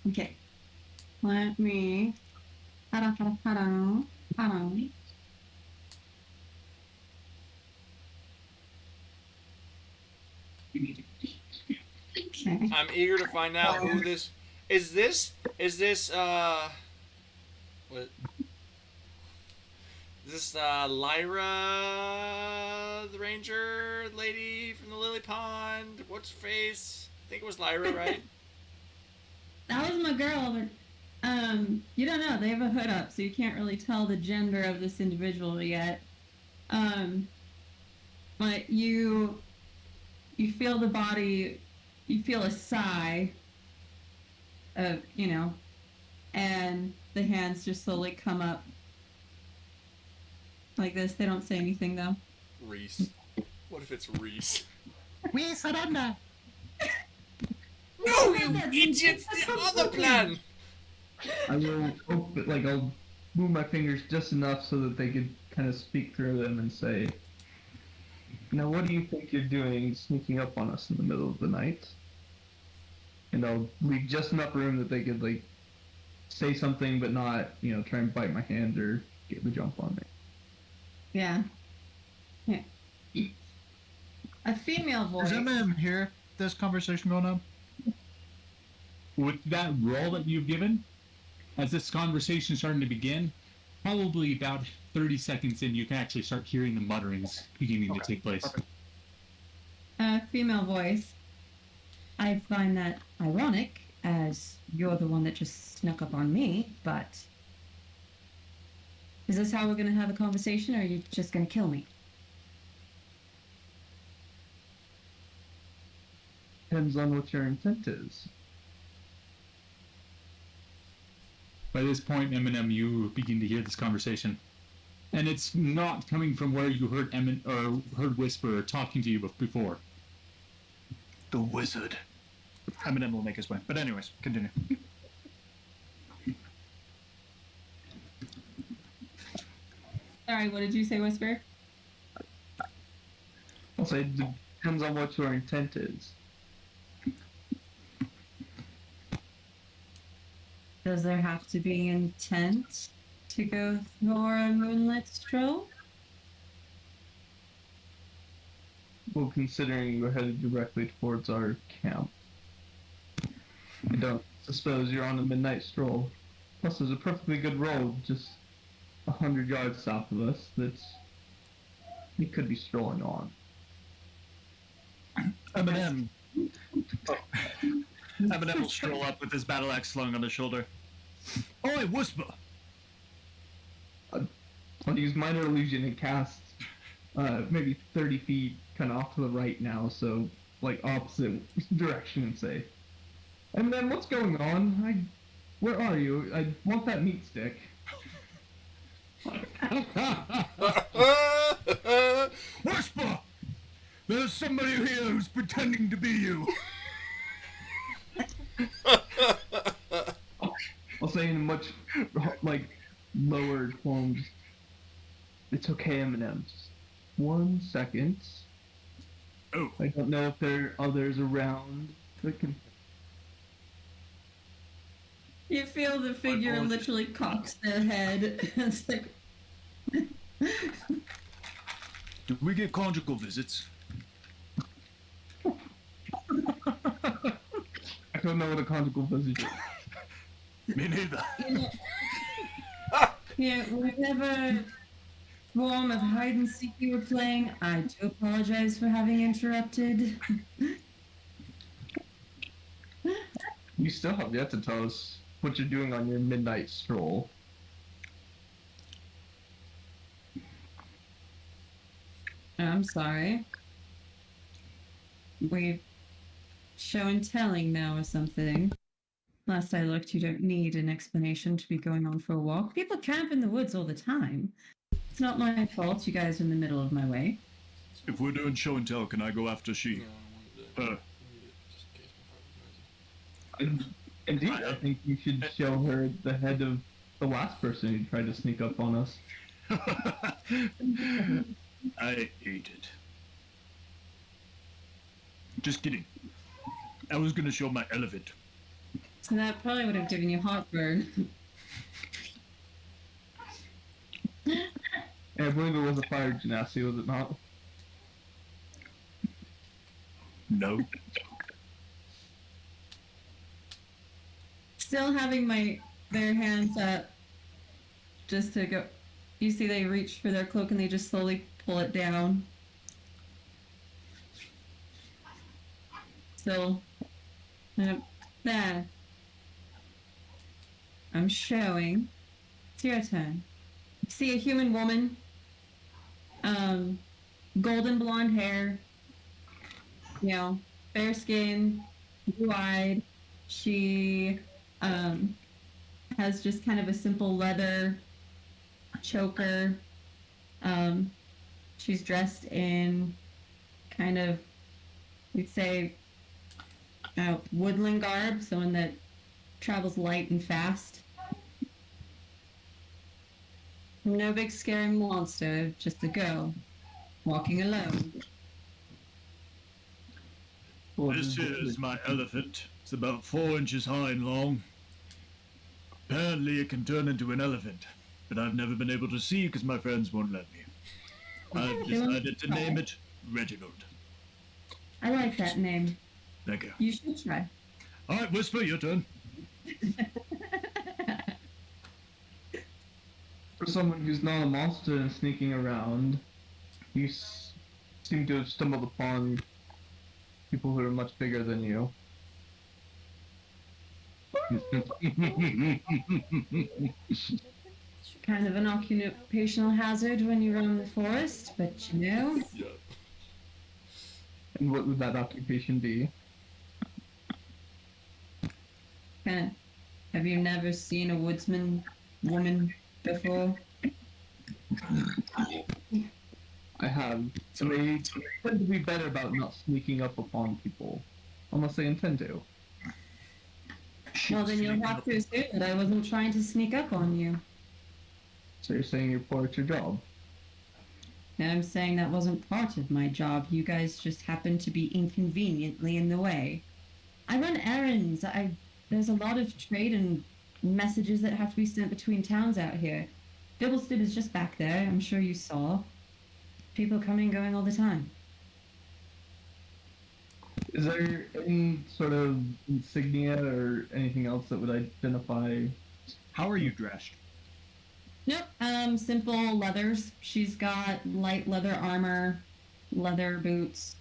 Okay. Let me. Hold on. Okay. I'm eager to find out who this is. This what? Is this Lyra, the ranger lady from the Lily Pond? What's her face? I think it was Lyra, right? That was my girl, but you don't know. They have a hood up, so you can't really tell the gender of this individual yet. But you feel the body, you feel a sigh of, and the hands just slowly come up like this. They don't say anything though. Reese. What if it's Reese? We surrender. No, you idiots! The other plan. I will I'll move my fingers just enough so that they could kind of speak through them and say, "Now, what do you think you're doing, sneaking up on us in the middle of the night?" And I'll leave just enough room that they could like say something, but not, try and bite my hand or get the jump on me. Yeah. A female voice. Does anyone hear this conversation going on? with that roll that you've given, as this conversation is starting to begin, probably about 30 seconds in, you can actually start hearing the mutterings beginning to take place. A female voice. I find that ironic, as you're the one that just snuck up on me, but... Is this how we're going to have a conversation, or are you just going to kill me? depends on what your intent is. By this point, Eminem, you begin to hear this conversation. And it's not coming from where you heard heard Whisper talking to you before. The wizard. Eminem will make his way. But anyways, continue. Sorry, what did you say, Whisper? I'll say it depends on what your intent is. Does there have to be intent to go for a moonlit stroll? Well, considering you're headed directly towards our camp, I don't suppose you're on a midnight stroll. Plus, there's a perfectly good road just 100 yards south of us that's you could be strolling on. Eminem. Eminem will stroll up with his battle axe slung on his shoulder. Oi, Whisper! I'll use minor illusion and cast maybe 30 feet kind of off to the right now, so like opposite direction, and say, Eminem, what's going on? Where are you? I want that meat stick. Whisper! There's somebody here who's pretending to be you. I'll say in a much like lowered form. It's okay, Eminem. Just 1 second. Oh. I don't know if there are others around that can. You feel the figure literally cocks their head. It's like. Did we get conjugal visits? I don't know what a conjugal visit is. Me neither. Yeah, whatever form of hide and seek you were playing, I do apologize for having interrupted. You still have yet to tell us what you're doing on your midnight stroll. I'm sorry. We show and telling now or something. Last I looked, you don't need an explanation to be going on for a walk. People camp in the woods all the time. It's not my fault you guys are in the middle of my way. If we're doing show and tell, can I go after she? Indeed, I think you should show her the head of the last person who tried to sneak up on us. I hate it. Just kidding. I was gonna show my elephant. So that probably would have given you heartburn. I believe it was a fire genasi, was it not? No. Still having their hands up just to go. You see they reach for their cloak and they just slowly pull it down. Still. There. I'm showing. It's your turn. You see a human woman. Golden blonde hair. You know, fair skin, blue-eyed. She has just kind of a simple leather choker. She's dressed in kind of, we'd say, woodland garb, someone that travels light and fast. No big scary monster, just a girl walking alone. This here is my elephant. It's about 4 inches high and long. Apparently it can turn into an elephant, but I've never been able to see because my friends won't let me. I've decided to name it Reginald. I like that name. Thank you. You should try. Alright, Whisper, your turn. For someone who's not a monster and sneaking around, you seem to have stumbled upon people who are much bigger than you. Kind of an occupational hazard when you roam the forest, but you know. Yeah. And what would that occupation be? Have you never seen a woodsman woman before? I have. So they tend to be better about not sneaking up upon people, unless they intend to. Well, then you'll have to assume that I wasn't trying to sneak up on you. So you're saying you're poor at your job? And I'm saying that wasn't part of my job. You guys just happened to be inconveniently in the way. I run errands. There's a lot of trade and messages that have to be sent between towns out here. Dibblestib is just back there. I'm sure you saw. People coming and going all the time. Is there any sort of insignia or anything else that would identify? How are you dressed? Nope. Simple leathers. She's got light leather armor, leather boots.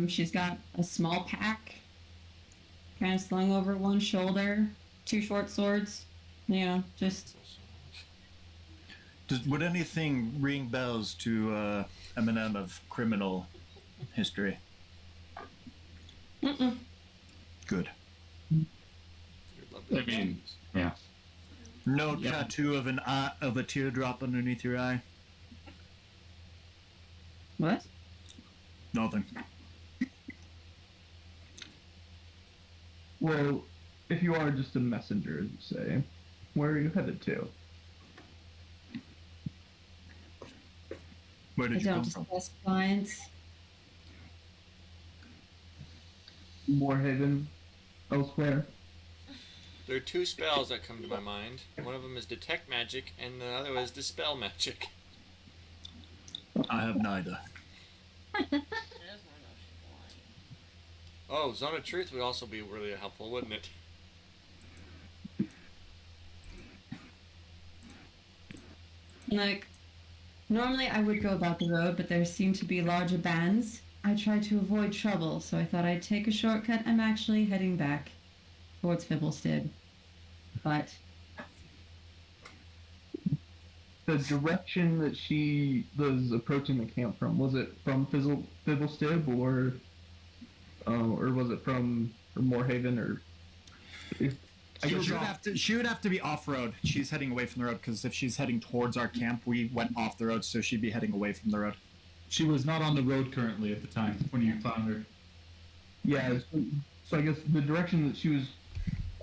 She's got a small pack, kind of slung over one shoulder, 2 short swords. Just. Would anything ring bells to Eminem of criminal history? Mm-mm. Good. I mean, yeah. No tattoo of a teardrop underneath your eye. What? Nothing. Well, if you are just a messenger, as you say, where are you headed to? Where I did you don't come from? discuss clients. Morehaven, elsewhere. There are 2 spells that come to my mind. One of them is Detect Magic, and the other is Dispel Magic. I have neither. Oh, Zone of Truth would also be really helpful, wouldn't it? Like, normally I would go about the road, but there seem to be larger bands. I try to avoid trouble, so I thought I'd take a shortcut. I'm actually heading back towards Fibblestead. But The direction that she was approaching the camp from, was it from Fibblestib or was it from Morehaven or? She would have to be off road. She's heading away from the road because if she's heading towards our camp, we went off the road, so she'd be heading away from the road. She was not on the road currently at the time when you found her. Yeah, so I guess the direction that she was.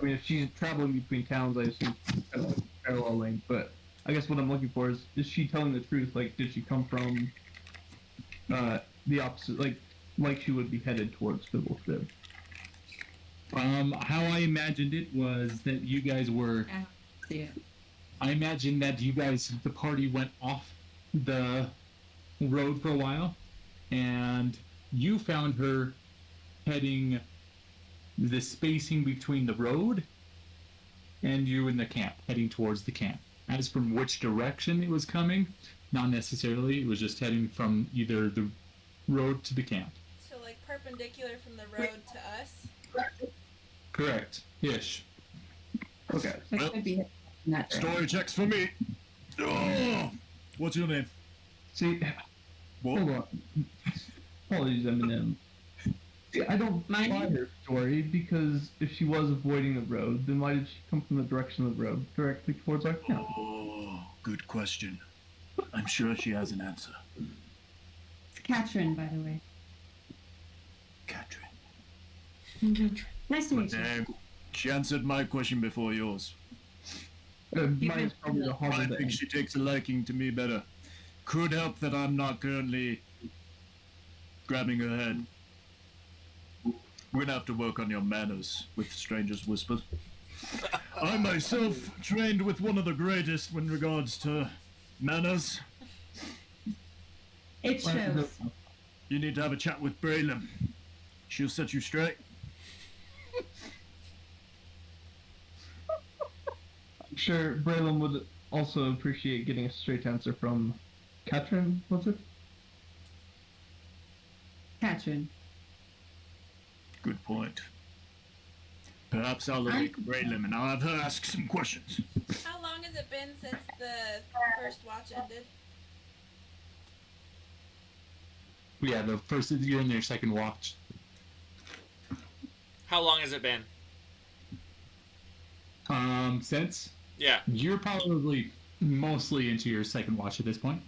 I mean, if she's traveling between towns, I assume kind of like paralleling. But I guess what I'm looking for is she telling the truth? Like, did she come from the opposite? Like she would be headed towards Fibblestib. How I imagined it was that you guys were. yeah. I imagined that the party went off the road for a while, and you found her heading the spacing between the road and you in the camp, heading towards the camp. As from which direction it was coming, not necessarily. It was just heading from either the road to the camp. So, like, perpendicular from the road to us? Correct. Ish. Okay. It Well, could be in that direction. Story checks for me. Oh, what's your name? See, What? hold on. Apologies, Eminem. See, I don't buy her story because if she was avoiding the road, then why did she come from the direction of the road directly towards our camp? Oh, good question. I'm sure she has an answer. It's Katrin, by the way. Katrin. Nice to meet you. Damn. She answered my question before yours. Mine's probably the I harder think she takes a liking to me better. Could help that I'm not currently grabbing her head. We're gonna have to work on your manners with Stranger's Whisper. I myself trained with one of the greatest in regards to manners. It shows. You need to have a chat with Braylon. She'll set you straight. I'm sure Braylon would also appreciate getting a straight answer from Katrin, was it? Katrin. Good point. Perhaps I'll awake Braylon and I'll have her ask some questions. How long has it been since the first watch ended? Yeah, the first you're in your second watch. How long has it been? Since Yeah. you're probably mostly into your second watch at this point.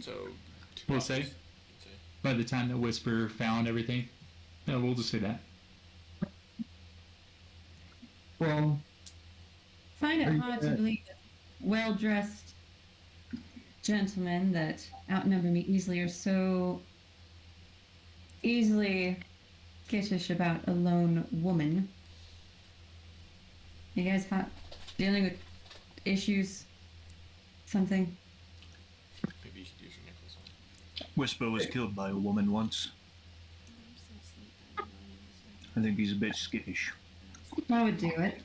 So, 2 We'll hours. say. By the time that Whisper found everything. Yeah, we'll just say that. Well, Find it Are you hard to gonna- believe that well-dressed gentlemen that outnumber me easily are so easily skittish about a lone woman. You guys dealing with issues? Something? Maybe you should use your necklace on. Whisper was killed by a woman once. I think he's a bit skittish. I would do it.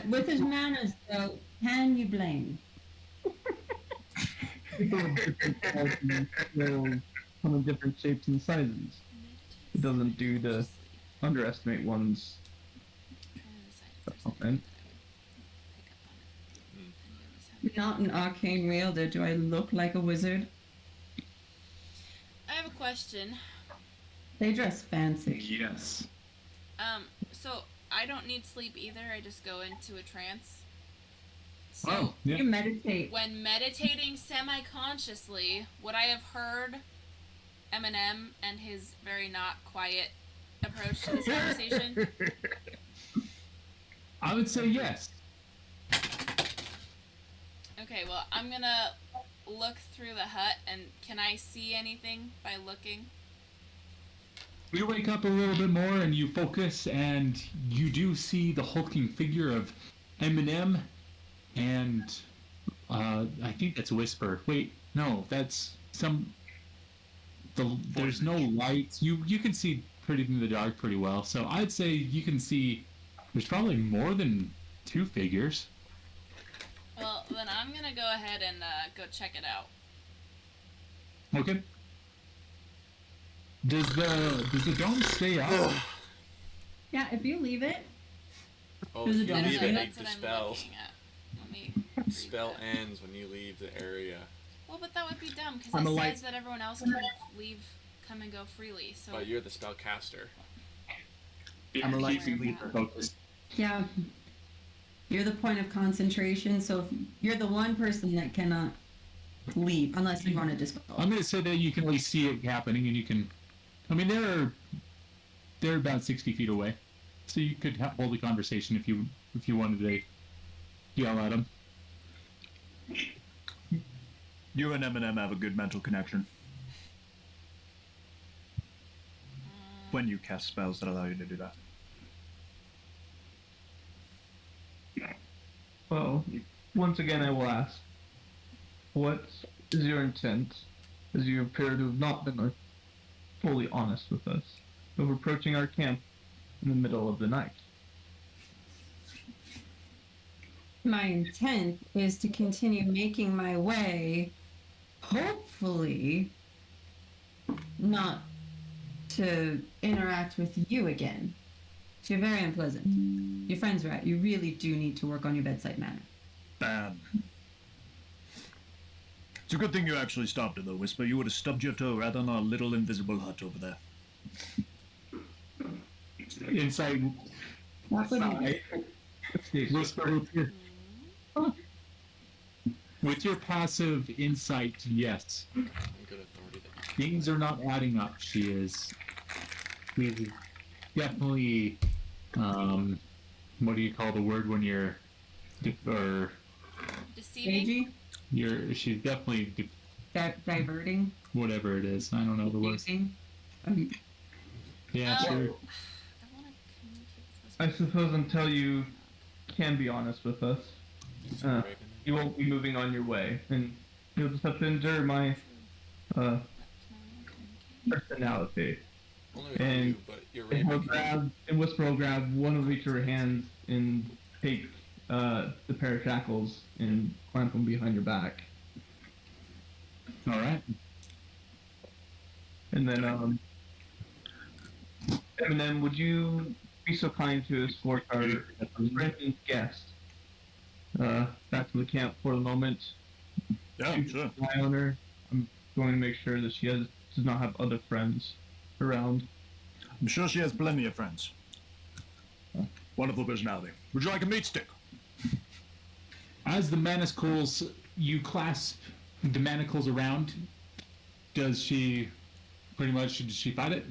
With his manners, though, can you blame? people of different sizes will come in different shapes and sizes. It doesn't do to underestimate one's opponent. Not an arcane wielder. Do I look like a wizard? I have a question. They dress fancy. Yes. So I don't need sleep either. I just go into a trance. So Oh, yeah. You meditate. when meditating semi-consciously, would I have heard Eminem and his very not quiet approach to this conversation? I would say yes. Okay, well, I'm gonna look through the hut, and can I see anything by looking? You wake up a little bit more and you focus, and you do see the hulking figure of Eminem, and I think that's Whisper. Wait, no, that's some. There's no lights. You can see pretty in the dark pretty well. So I'd say you can see. There's probably more than 2 figures. Well, then I'm gonna go ahead and go check it out. Okay. Does the dome stay up? Yeah, if you leave it, Oh, There's if a you dome leave sign. it, That's the what I'm spell. looking at. Let me Spell read that. ends when you leave the area. Well, but that would be dumb because I'm it a says light- that everyone else can leave, come and go freely. So But you're the spellcaster. I'm a light Keep sleeper. Focus. yeah, you're the point of concentration. So if you're the one person that cannot leave unless you want to dispel. I'm going to say that you can at least see it happening, and you can. I mean, they're about 60 feet away, so you could hold a conversation if you wanted to yell at them. You and Eminem have a good mental connection. When you cast spells that allow you to do that. Well, once again, I will ask, what is your intent, as you appear to have not been fully honest with us, of approaching our camp in the middle of the night? My intent is to continue making my way, hopefully, not to interact with you again. You're very unpleasant. Your friend's right. You really do need to work on your bedside manner. Bam. It's a good thing you actually stopped it, though, Whisper. You would have stubbed your toe right on our little invisible hut over there. Inside, That would be Whisper with your passive insight, yes, I'm good authority then. things are not adding up. She's definitely, what do you call the word when you're, or deceiving. Cagey, she's definitely diverting, whatever it is. I don't know the word. confusing. Yeah, Oh. sure. I want to communicate with I suppose until you can be honest with us, Is it Raven? you won't be moving on your way, and you'll just have to endure my personality. Only with and- you, but you're And Raven. Whisper will grab one of each of her hands and take the pair of shackles and clamp them behind your back. All right. And then, Eminem, would you be so kind to escort our friend and guest back to the camp for the moment? Yeah, sure. My owner, I'm going to make sure that she does not have other friends around. I'm sure she has plenty of friends. Wonderful personality. Would you like a meat stick? As the manacles, you clasp the manacles around. Does she fight it?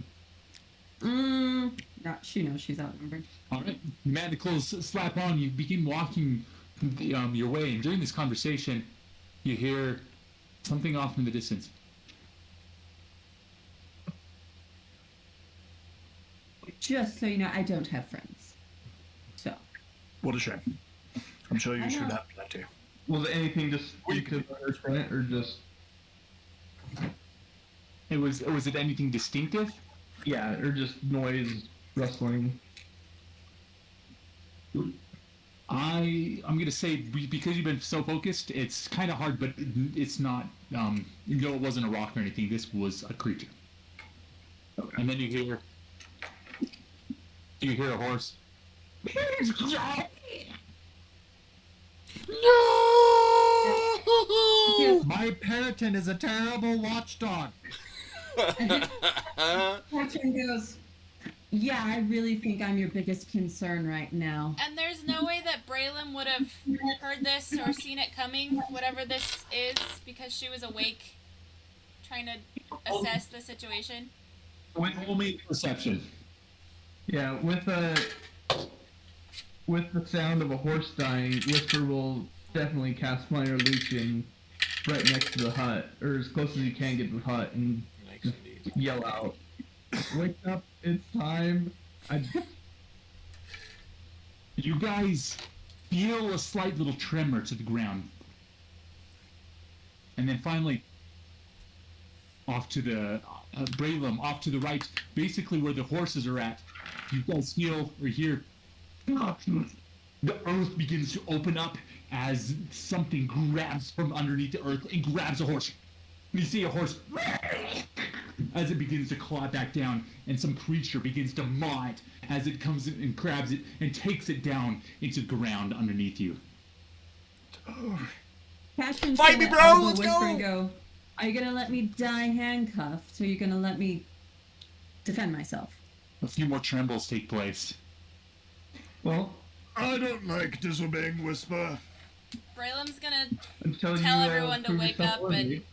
She knows she's outnumbered. All right. Manacles slap on. You begin walking your way, and during this conversation, you hear something off in the distance. Just so you know, I don't have friends. So. What a shame. I'm sure you I should know. have plenty. Was anything just because of her sprint, or just Was it anything distinctive? yeah, or just noise, rustling? I'm gonna say because you've been so focused, it's kind of hard, but it's not. It wasn't a rock or anything. This was a creature. Okay. And then you hear a horse. No! My Periton is a terrible watchdog. Catherine goes, yeah, I really think I'm your biggest concern right now. And there's no way that Braylon would have heard this or seen it coming, whatever this is, because she was awake, trying to assess the situation. Roll me perception. Yeah, with the sound of a horse dying, Whisper will definitely cast Minor Illusion right next to the hut, or as close as you can get to the hut, and just yell out, "Wake up! It's time!" You guys feel a slight little tremor to the ground, and then finally, off to the Braylum, off to the right, basically where the horses are at. You guys feel or hear the earth begins to open up as something grabs from underneath the earth and grabs a horse. You see a horse as it begins to claw back down, and some creature begins to maw it as it comes in and grabs it and takes it down into the ground underneath you. Cashman's Fight me, gonna bro! elbow Let's Whisper go! and go, are you gonna let me die handcuffed, or are you gonna let me defend myself? A few more trembles take place. Well, I don't like disobeying Whisper. Braylon's gonna until tell you everyone to prove wake yourself up worthy, and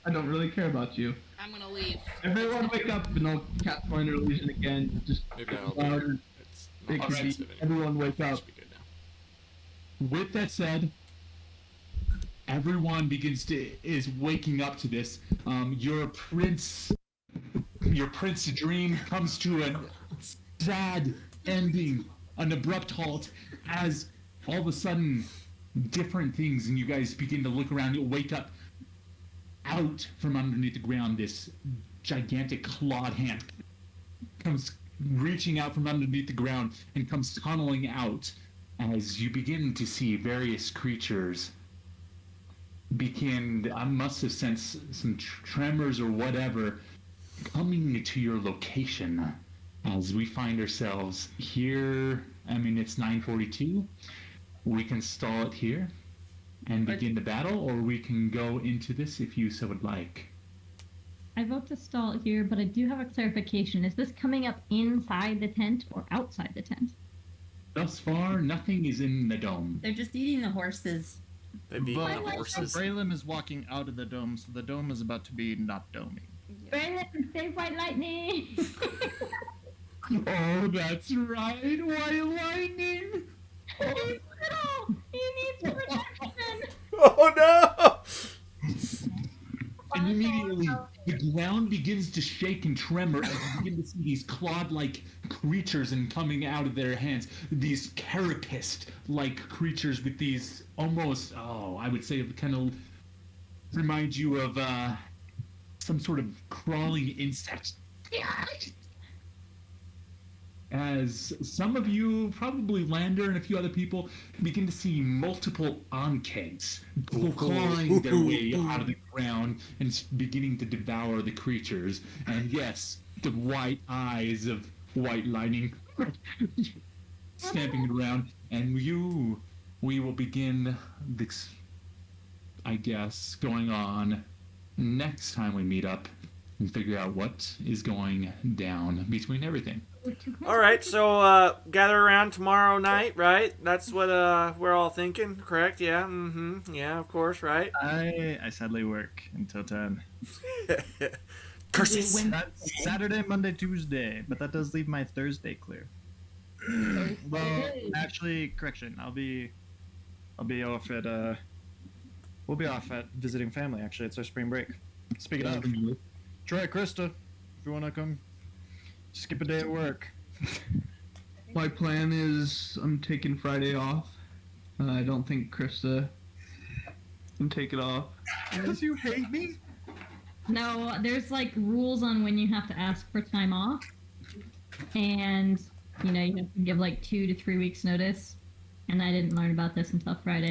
I don't really care about you. I'm gonna leave. Everyone wake up, and I'll cast Minor Illusion again. Just Maybe that'll louder. be. It's It not could be sensitive anymore. everyone wake up. Should be good now. With that said, everyone is waking up to this. Your prince dream comes to a sad ending, an abrupt halt, as all of a sudden different things, and you guys begin to look around. You'll wake up out from underneath the ground. This gigantic clawed hand comes reaching out from underneath the ground and comes tunneling out as you begin to see various creatures I must have sensed some tremors or whatever coming to your location as we find ourselves here. I mean, it's 9:42. We can stall it here and begin the battle, or we can go into this if you so would like. I vote to stall it here, but I do have a clarification. Is this coming up inside the tent or outside the tent? Thus far, nothing is in the dome. They're just eating the horses. They've eaten the horses. Braylon is walking out of the dome, so the dome is about to be not doming. Braylon, save White Lightning! Oh, that's right, White Lightning! He's little! He needs protection! Oh no! And immediately, the ground begins to shake and tremor as you begin to see these clawed-like creatures and coming out of their hands. These carapaced-like creatures with these almost, I would say, kind of remind you of some sort of crawling insect. As some of you, probably Lander and a few other people, begin to see multiple Ankheds clawing their way out of the ground and beginning to devour the creatures. And yes, the white eyes of White Lightning stamping around. And we will begin this, I guess, going on next time we meet up and figure out what is going down between everything. All right, so gather around tomorrow night, right? That's what we're all thinking, correct? Yeah. Mm-hmm. Yeah, of course, right? I sadly work until 10. Curses. That's Saturday, Monday, Tuesday, but that does leave my Thursday clear. Well, actually, correction. I'll be off at we'll be off at visiting family. Actually, it's our spring break. Speaking of, try Krista if you want to come. Skip a day at work. My plan is I'm taking Friday off. I don't think Krista can take it off. Because you hate me? No, there's like rules on when you have to ask for time off, and you have to give like 2 to 3 weeks notice. And I didn't learn about this until Friday.